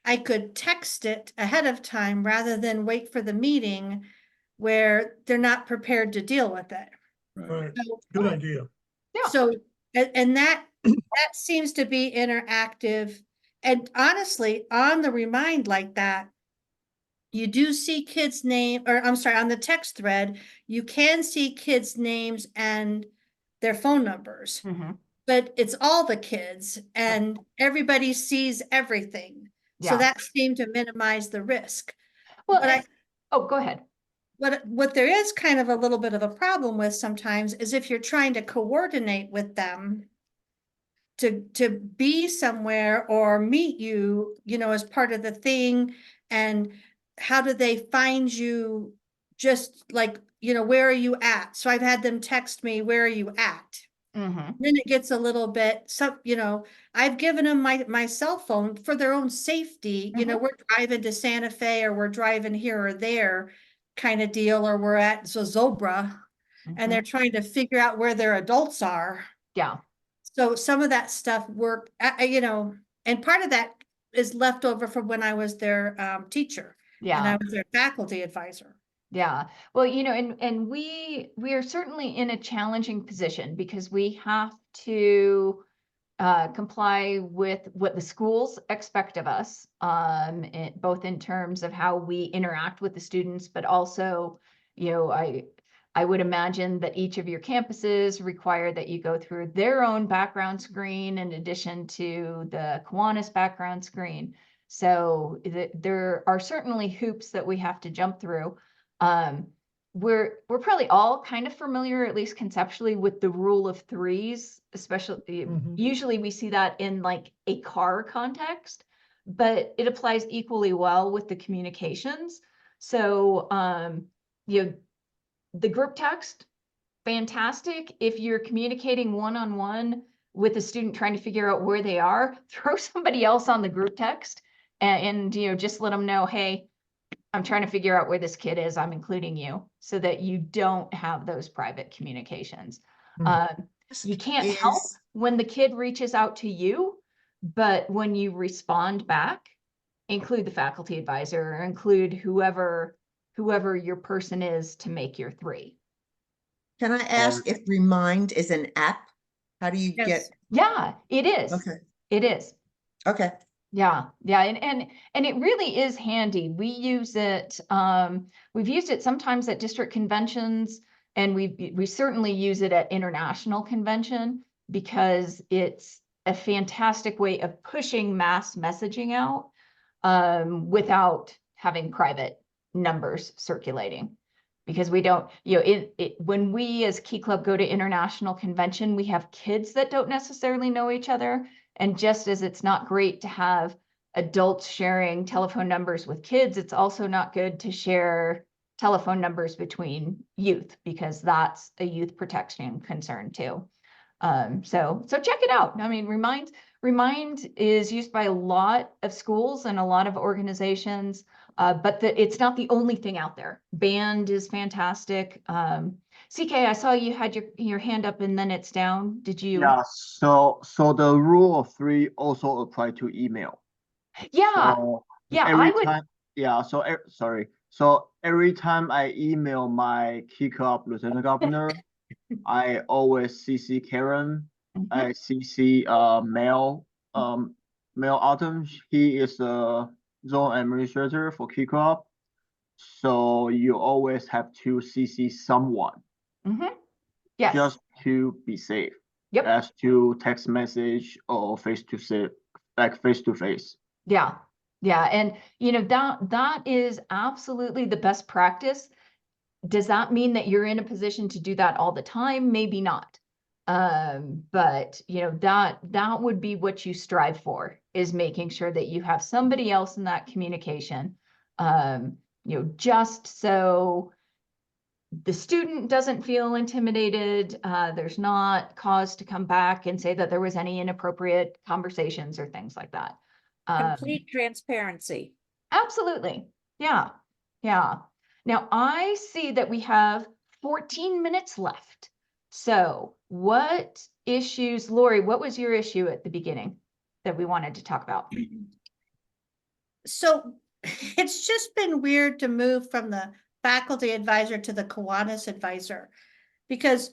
I could text it ahead of time rather than wait for the meeting where they're not prepared to deal with it. Right. So, good idea. Yeah. So, and that seems to be interactive. And honestly, on the remind like that, you do see kids' name, or I'm sorry, on the text thread, you can see kids' names and their phone numbers. Mm-hmm. But it's all the kids and everybody sees everything. Yeah. So that seemed to minimize the risk. Well, go ahead. What there is kind of a little bit of a problem with sometimes is if you're trying to coordinate with them to be somewhere or meet you, as part of the thing, and how do they find you, just like, where are you at? So I've had them text me, where are you at? Mm-hmm. Then it gets a little bit, I've given them my cell phone for their own safety. Mm-hmm. We're driving to Santa Fe, or we're driving here or there kind of deal, or we're at Zozobra, Mm-hmm. and they're trying to figure out where their adults are. Yeah. So some of that stuff worked, you know, and part of that is left over from when I was their teacher. And I was their faculty advisor. Yeah. Well, you know, and we are certainly in a challenging position because we have to comply with what the schools expect of us, both in terms of how we interact with the students, but also, you know, I would imagine that each of your campuses require that you go through their own background screen in addition to the Kiwanis background screen. So there are certainly hoops that we have to jump through. We're probably all kind of familiar, at least conceptually, with the rule of threes, especially usually we see that in like a car context, but it applies equally well with the communications. So, you know, the group text, fantastic. If you're communicating one-on-one with a student trying to figure out where they are, throw somebody else on the group text and you know, just let them know, hey, I'm trying to figure out where this kid is. I'm including you so that you don't have those private communications. You can't help when the kid reaches out to you, but when you respond back, include the faculty advisor or include whoever your person is to make your three. Can I ask if Remind is an app? How do you get? Yeah, it is. Okay. It is. Okay. Yeah, and it really is handy. We use it, we've used it sometimes at district conventions, and we certainly use it at international convention because it's a fantastic way of pushing mass messaging out without having private numbers circulating. Because we don't, you know, when we as Key Club go to international convention, we have kids that don't necessarily know each other. And just as it's not great to have adults sharing telephone numbers with kids, it's also not good to share telephone numbers between youth because that's a youth protection concern too. So check it out. I mean, Remind is used by a lot of schools and a lot of organizations, but it's not the only thing out there. Band is fantastic. CK, I saw you had your hand up and then it's down. Did you? Yeah, so the rule of three also apply to email. Yeah, So yeah, every time, yeah, so sorry. So every time I email my Key Club Lieutenant Governor, I always CC Karen, I CC Mel Autumn. He is the zone administrator for Key Club. So you always have to CC someone. Yes. Just to be safe. Yep. As to text message or face to face. Yeah. Yeah. And you know, that is absolutely the best practice. Does that mean that you're in a position to do that all the time? Maybe not. But you know, that would be what you strive for, is making sure that you have somebody else in that communication. You know, just so the student doesn't feel intimidated. There's not cause to come back and say that there was any inappropriate conversations or things like that. Complete transparency. Absolutely. Yeah. Yeah. Now I see that we have 14 minutes left. So what issues, Lori, what was your issue at the beginning that we wanted to talk about? So it's just been weird to move from the faculty advisor to the Kiwanis advisor, because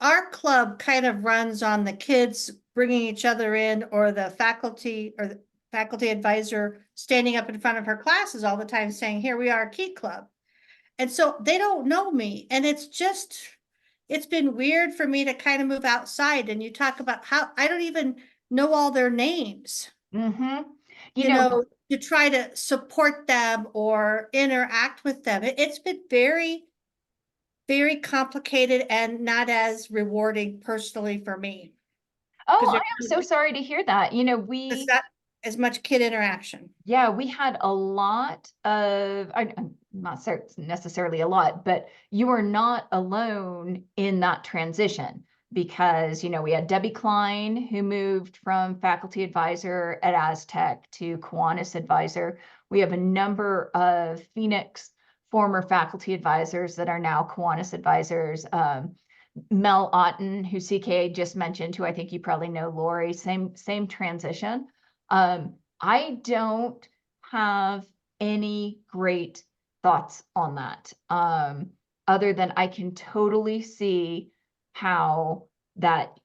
our club kind of runs on the kids bringing each other in, or the faculty advisor standing up in front of her classes all the time saying, here we are, Key Club. And so they don't know me. And it's been weird for me to kind of move outside, and you talk about how I don't even know all their names. You know, to try to support them or interact with them. It's been very, very complicated and not as rewarding personally for me. Oh, I am so sorry to hear that. You know, it's not as much kid interaction. Yeah, we had a lot of, I'm not necessarily a lot, but you were not alone in that transition, because, you know, we had Debbie Klein, who moved from faculty advisor at Aztec to Kiwanis advisor. We have a number of Phoenix former faculty advisors that are now Kiwanis advisors. Mel Otten, who CK just mentioned, who I think you probably know, Lori, same transition. I don't have any great thoughts on that, other than I can totally see how that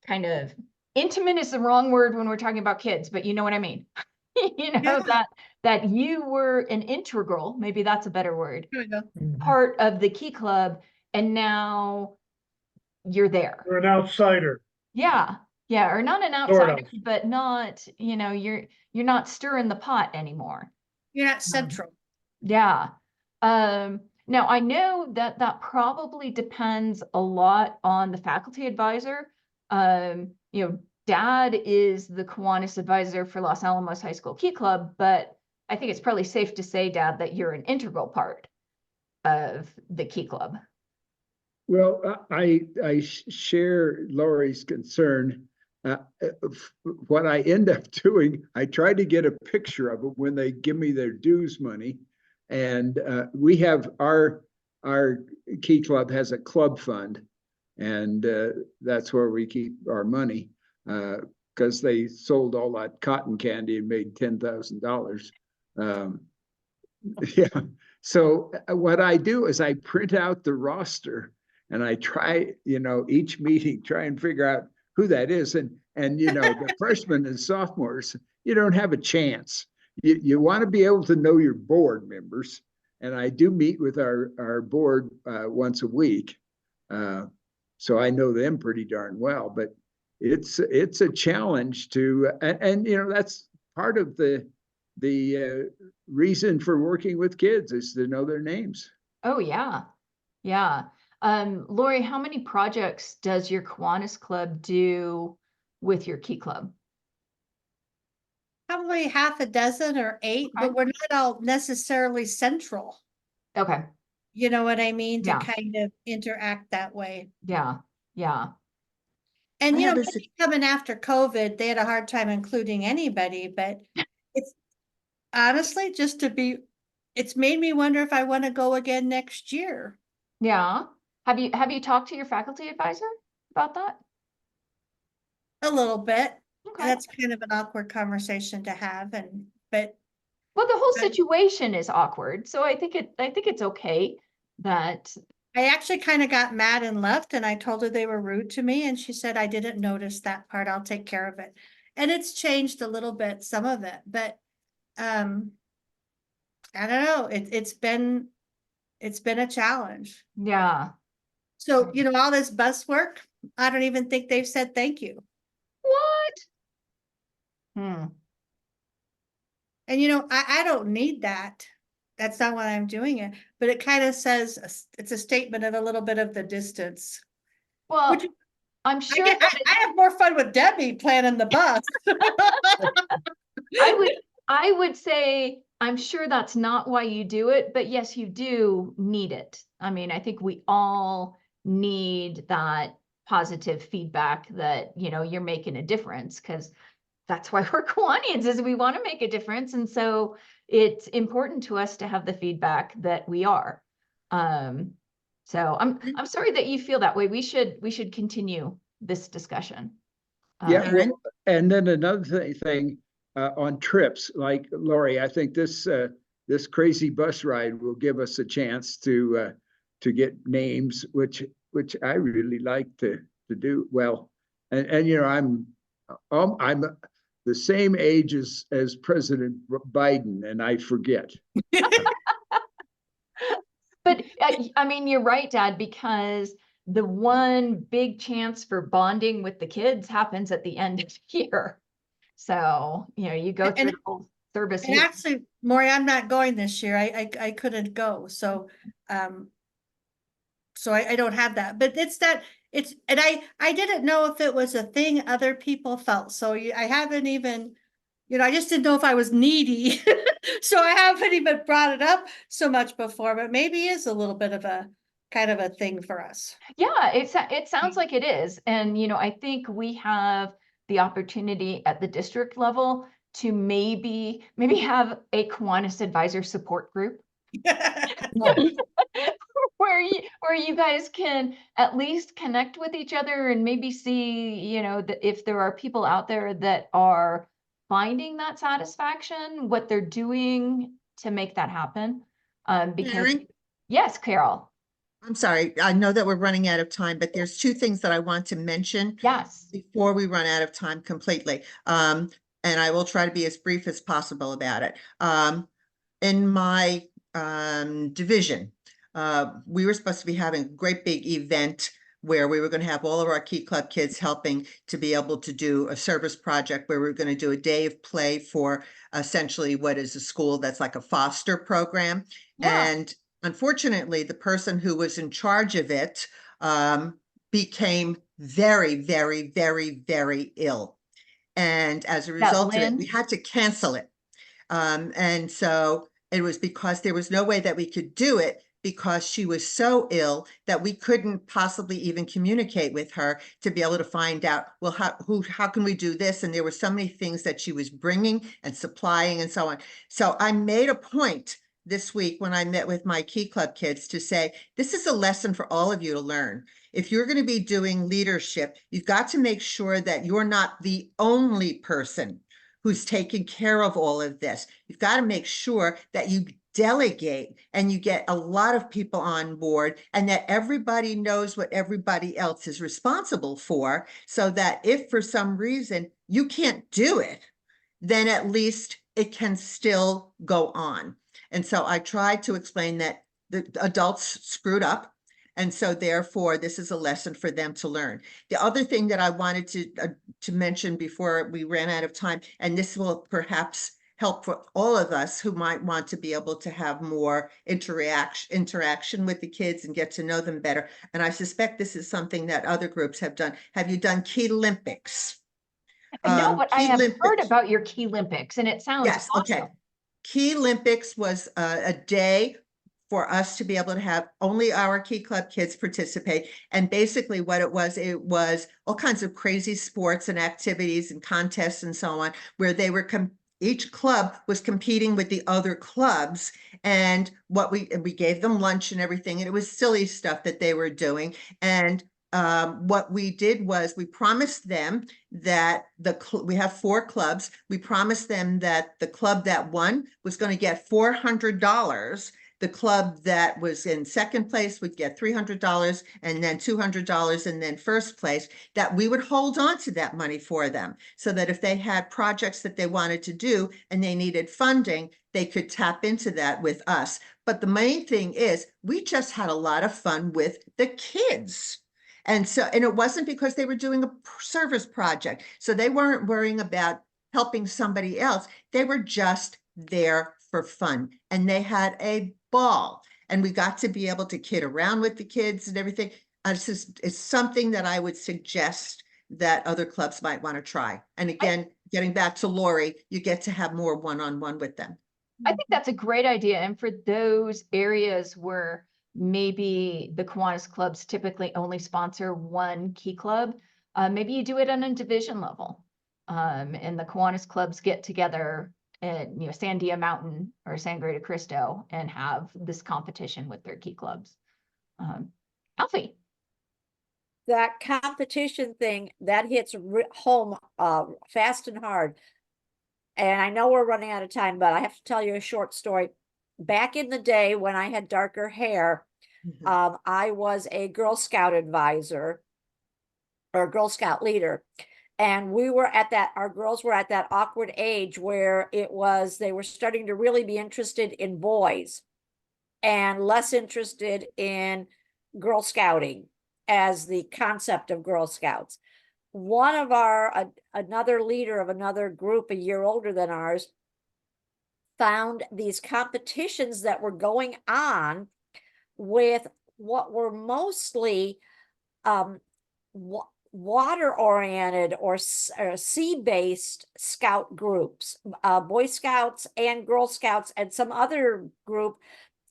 kind of intimate is the wrong word when we're talking about kids, but you know what I mean. You know, Yeah. that you were an integral, maybe that's a better word, Here we go. part of the Key Club, and now you're there. You're an outsider. Yeah. Yeah. Or not an Sort outsider, of. but not, you know, you're not stirring the pot anymore. You're not central. Yeah. Now I know that that probably depends a lot on the faculty advisor. You know, Dad is the Kiwanis advisor for Los Alamos High School Key Club, but I think it's probably safe to say, Dad, that you're an integral part of the Key Club. Well, I share Lori's concern. What I end up doing, I try to get a picture of it when they give me their dues money. And we have our Key Club has a club fund, and that's where we keep our money, because they sold all that cotton candy and made $10,000. Yeah. So what I do is I print out the roster, and I try, each meeting, try and figure out who that is. And the freshmen and sophomores, you don't have a chance. You want to be able to know your board members. And I do meet with our board once a week. So I know them pretty darn well, but it's a challenge to, and that's part of the reason for working with kids is to know their names. Oh yeah. Yeah. Lori, how many projects does your Kiwanis Club do with your Key Club? Probably half a dozen or 8, Okay. but we're not all necessarily central. Okay. You know what I mean? To Yeah. kind of interact that way. Yeah. Yeah. And I have a maybe coming after COVID, they had a hard time including anybody, but it's honestly it's made me wonder if I want to go again next year. Yeah. Have you talked to your faculty advisor about that? A little bit. Okay. That's kind of an awkward conversation to have, but well, the whole situation is awkward, so I think it's okay that I actually kind of got mad and left, and I told her they were rude to me, and she said, I didn't notice that part. I'll take care of it. And it's changed a little bit, some of it, but I don't know. It's been a challenge. yeah. So, all this bus work, I don't even think they've said thank you. What? And I don't need that. That's not why I'm doing it, but it kind of says it's a statement of a little bit of the distance. Well, I'm sure I have more fun with Debbie planning the bus. I would say I'm sure that's not why you do it, but yes, you do need it. I mean, I think we all need that positive feedback that, you're making a difference, because that's why we're Kiwanians, is we want to make a difference. And so it's important to us to have the feedback that we are. So I'm sorry that you feel that way. We should continue this discussion. Yeah. Well, and then another thing on trips, like Lori, I think this crazy bus ride will give us a chance to get names, which I really like to do. Well, and I'm the same age as President Biden, and I forget. But I mean, you're right, Dad, because the one big chance for bonding with the kids happens at the end of the year. So, you go through the whole service. And actually, Maury, I'm not going this year. I couldn't go. So, I don't have that, but and I didn't know if it was a thing other people felt. So I haven't even, I just didn't know if I was needy. So I haven't even brought it up so much before, but maybe it is a little bit of a kind of a thing for us. Yeah, it sounds like it is. And, I think we have the opportunity at the district level to maybe have a Kiwanis advisor support group. Where where you guys can at least connect with each other and maybe see, you know, that if there are people out there that are finding that satisfaction, what they're doing to make that happen. Because Mary? yes, Carol. I'm sorry, I know that we're running out of time, but there's two things that I want to mention Yes. before we run out of time completely. And I will try to be as brief as possible about it. In my division, we were supposed to be having a great big event where we were going to have all of our Key Club kids helping to be able to do a service project where we were going to do a day of play for essentially what is a school that's like a foster program. Yeah. And unfortunately, the person who was in charge of it became very, very, very, very ill. And as a result of it, we had to cancel it. And so it was because there was no way that we could do it because she was so ill that we couldn't possibly even communicate with her to be able to find out, well, how can we do this? And there were so many things that she was bringing and supplying and so on. So I made a point this week when I met with my Key Club kids to say, this is a lesson for all of you to learn. If you're going to be doing leadership, you've got to make sure that you're not the only person who's taking care of all of this. You've got to make sure that you delegate and you get a lot of people on board and that everybody knows what everybody else is responsible for, so that if for some reason you can't do it, then at least it can still go on. And so I tried to explain that the adults screwed up. And so therefore, this is a lesson for them to learn. The other thing that I wanted to mention before we ran out of time, and this will perhaps help for all of us who might want to be able to have more interaction with the kids and get to know them better. And I suspect this is something that other groups have done. Have you done Key Olympics? No, but I have Olympics. heard about your Key Olympics and it sounds yes, awesome. Okay. Key Olympics was a day for us to be able to have only our Key Club kids participate. And basically what it was all kinds of crazy sports and activities and contests and so on, where they were each club was competing with the other clubs, and we gave them lunch and everything, and it was silly stuff that they were doing. And what we did was we promised them that we have 4 clubs. We promised them that the club that won was going to get $400. The club that was in second place would get $300, and then $200, and then first place, that we would hold on to that money for them so that if they had projects that they wanted to do and they needed funding, they could tap into that with us. But the main thing is we just had a lot of fun with the kids. And it wasn't because they were doing a service project. So they weren't worrying about helping somebody else. They were just there for fun. And they had a ball. And we got to be able to kid around with the kids and everything. It's something that I would suggest that other clubs might want to try. And again, getting back to Lori, you get to have more one-on-one with them. I think that's a great idea. And for those areas where maybe the Kiwanis clubs typically only sponsor one Key Club, maybe you do it on a division level. And the Kiwanis clubs get together at Sandia Mountain or Sangre de Cristo and have this competition with their Key Clubs. Alfie. That competition thing, that hits home fast and hard. And I know we're running out of time, but I have to tell you a short story. Back in the day when I had darker hair, I was a Girl Scout advisor or Girl Scout leader. And we were our girls were at that awkward age where they were starting to really be interested in boys and less interested in Girl Scouting as the concept of Girl Scouts. One of another leader of another group a year older than ours found these competitions that were going on with what were mostly water-oriented or sea-based scout groups, Boy Scouts and Girl Scouts and some other group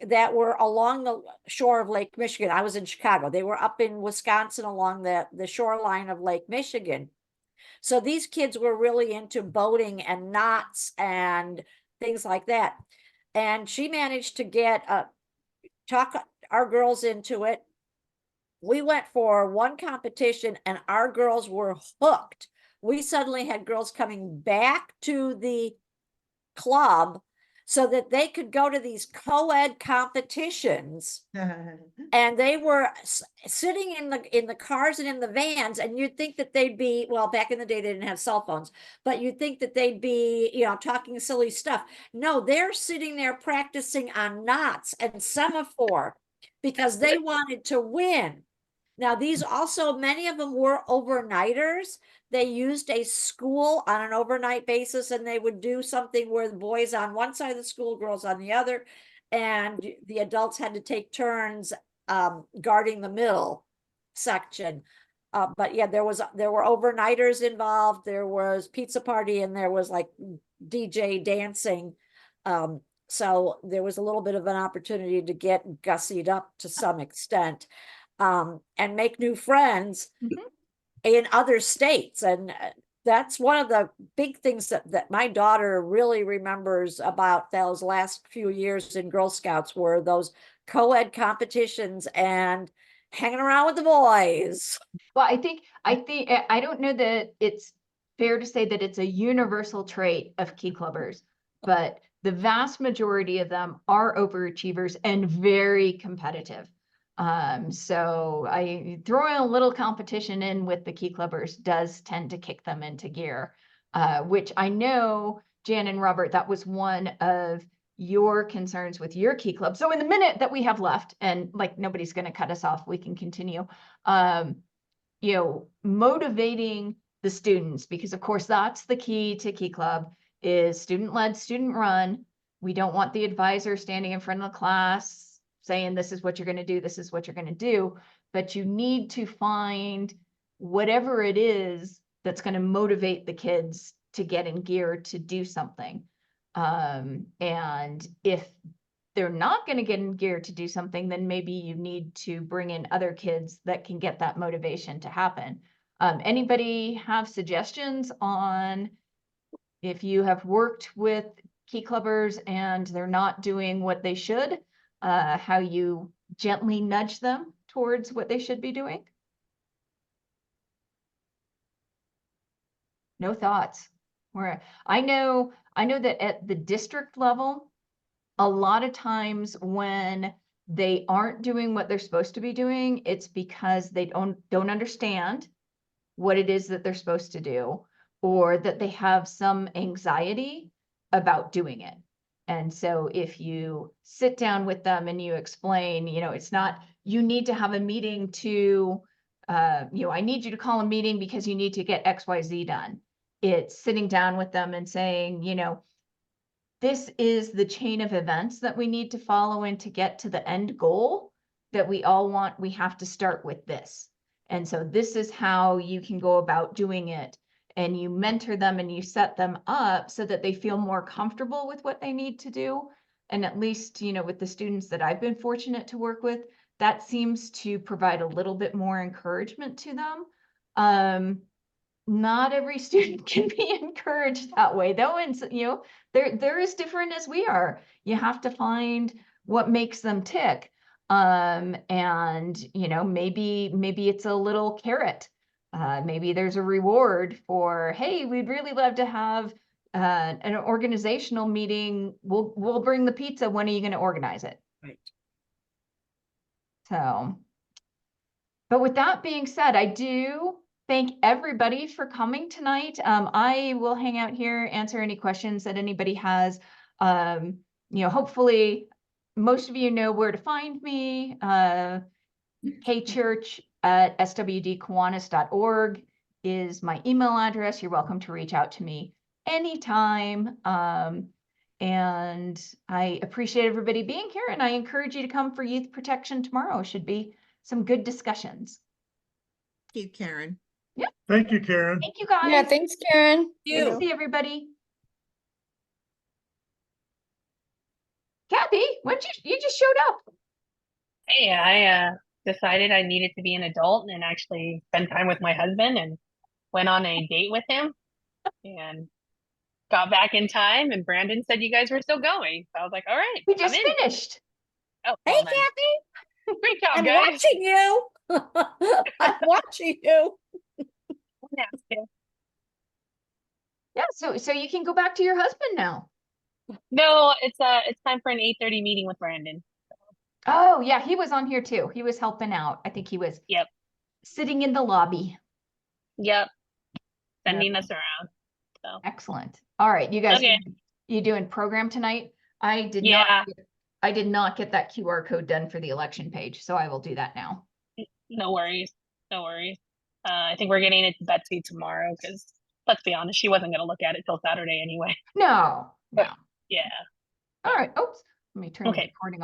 that were along the shore of Lake Michigan. I was in Chicago. They were up in Wisconsin along the shoreline of Lake Michigan. So these kids were really into boating and knots and things like that. And she managed to get our girls into it. We went for one competition and our girls were hooked. We suddenly had girls coming back to the club so that they could go to these co-ed competitions. And they were sitting in the cars and in the vans, and you'd think that they'd be, well, back in the day they didn't have cell phones, but you'd think that they'd be, you know, talking silly stuff. No, they're sitting there practicing on knots and semaphore because they wanted to win. Now, these also, many of them were overnighters. They used a school on an overnight basis, and they would do something where the boys on one side of the school, girls on the other, and the adults had to take turns guarding the middle section. But yeah, there were overnighters involved. There was pizza party, and there was like DJ dancing. So there was a little bit of an opportunity to get gussied up to some extent. And make new friends in other states. And that's one of the big things that my daughter really remembers about those last few years in Girl Scouts were those co-ed competitions and hanging around with the boys. Well, I don't know that it's fair to say that it's a universal trait of Key Clubbers, but the vast majority of them are overachievers and very competitive. So I throwing a little competition in with the Key Clubbers does tend to kick them into gear, which I know, Jan and Robert, that was one of your concerns with your Key Club. So in the minute that we have left, and like nobody's going to cut us off, we can continue, you know, motivating the students, because of course that's the key to Key Club, is student-led, student-run. We don't want the advisor standing in front of the class saying, this is what you're going to do, this is what you're going to do, but you need to find whatever it is that's going to motivate the kids to get in gear to do something. And if they're not going to get in gear to do something, then maybe you need to bring in other kids that can get that motivation to happen. Anybody have suggestions on if you have worked with Key Clubbers and they're not doing what they should, how you gently nudge them towards what they should be doing? No thoughts. I know that at the district level, a lot of times when they aren't doing what they're supposed to be doing, it's because they don't understand what it is that they're supposed to do, or that they have some anxiety about doing it. And so if you sit down with them and you explain, you know, it's not, you need to have a meeting to, you know, I need you to call a meeting because you need to get XYZ done. It's sitting down with them and saying, you know, this is the chain of events that we need to follow in to get to the end goal that we all want. We have to start with this. And so this is how you can go about doing it. And you mentor them and you set them up so that they feel more comfortable with what they need to do. And at least, you know, with the students that I've been fortunate to work with, that seems to provide a little bit more encouragement to them. Not every student can be encouraged that way though. And you know, they're as different as we are. You have to find what makes them tick. And you know, maybe it's a little carrot. Maybe there's a reward for, hey, we'd really love to have an organizational meeting. We'll bring the pizza. When are you going to organize it? Right. So, but with that being said, I do thank everybody for coming tonight. I will hang out here, answer any questions that anybody has. You know, hopefully most of you know where to find me. kchurch@swdkiwanis.org is my email address. You're welcome to reach out to me anytime. And I appreciate everybody being here, and I encourage you to come for youth protection tomorrow. Should be some good discussions. Thank you, Karen. Yep. Thank you, Karen. Thank you, guys. Yeah, thanks, Karen. Good to see everybody. Kathy, when you just showed up. Hey, I decided I needed to be an adult and actually spend time with my husband, and went on a date with him and got back in time, and Brandon said you guys were still going. So I was like, all right, We just finished. Oh, Hey, well then. Kathy. Great job, I'm guys. watching you. I'm watching you. Yeah, so you can go back to your husband now. No, it's time for an 8:30 meeting with Brandon. Oh, yeah, he was on here too. He was helping out. I think he was Yep. sitting in the lobby. Yep. Yeah. Sending us around. So Excellent. All right, you guys, okay. you doing program tonight? I did Yeah. not get that QR code done for the election page, so I will do that now. No worries. No worries. I think we're getting it to Betsy tomorrow because let's be honest, she wasn't gonna look at it till Saturday anyway. No. Yeah. All right. Oops. Let me turn the Okay. recording off.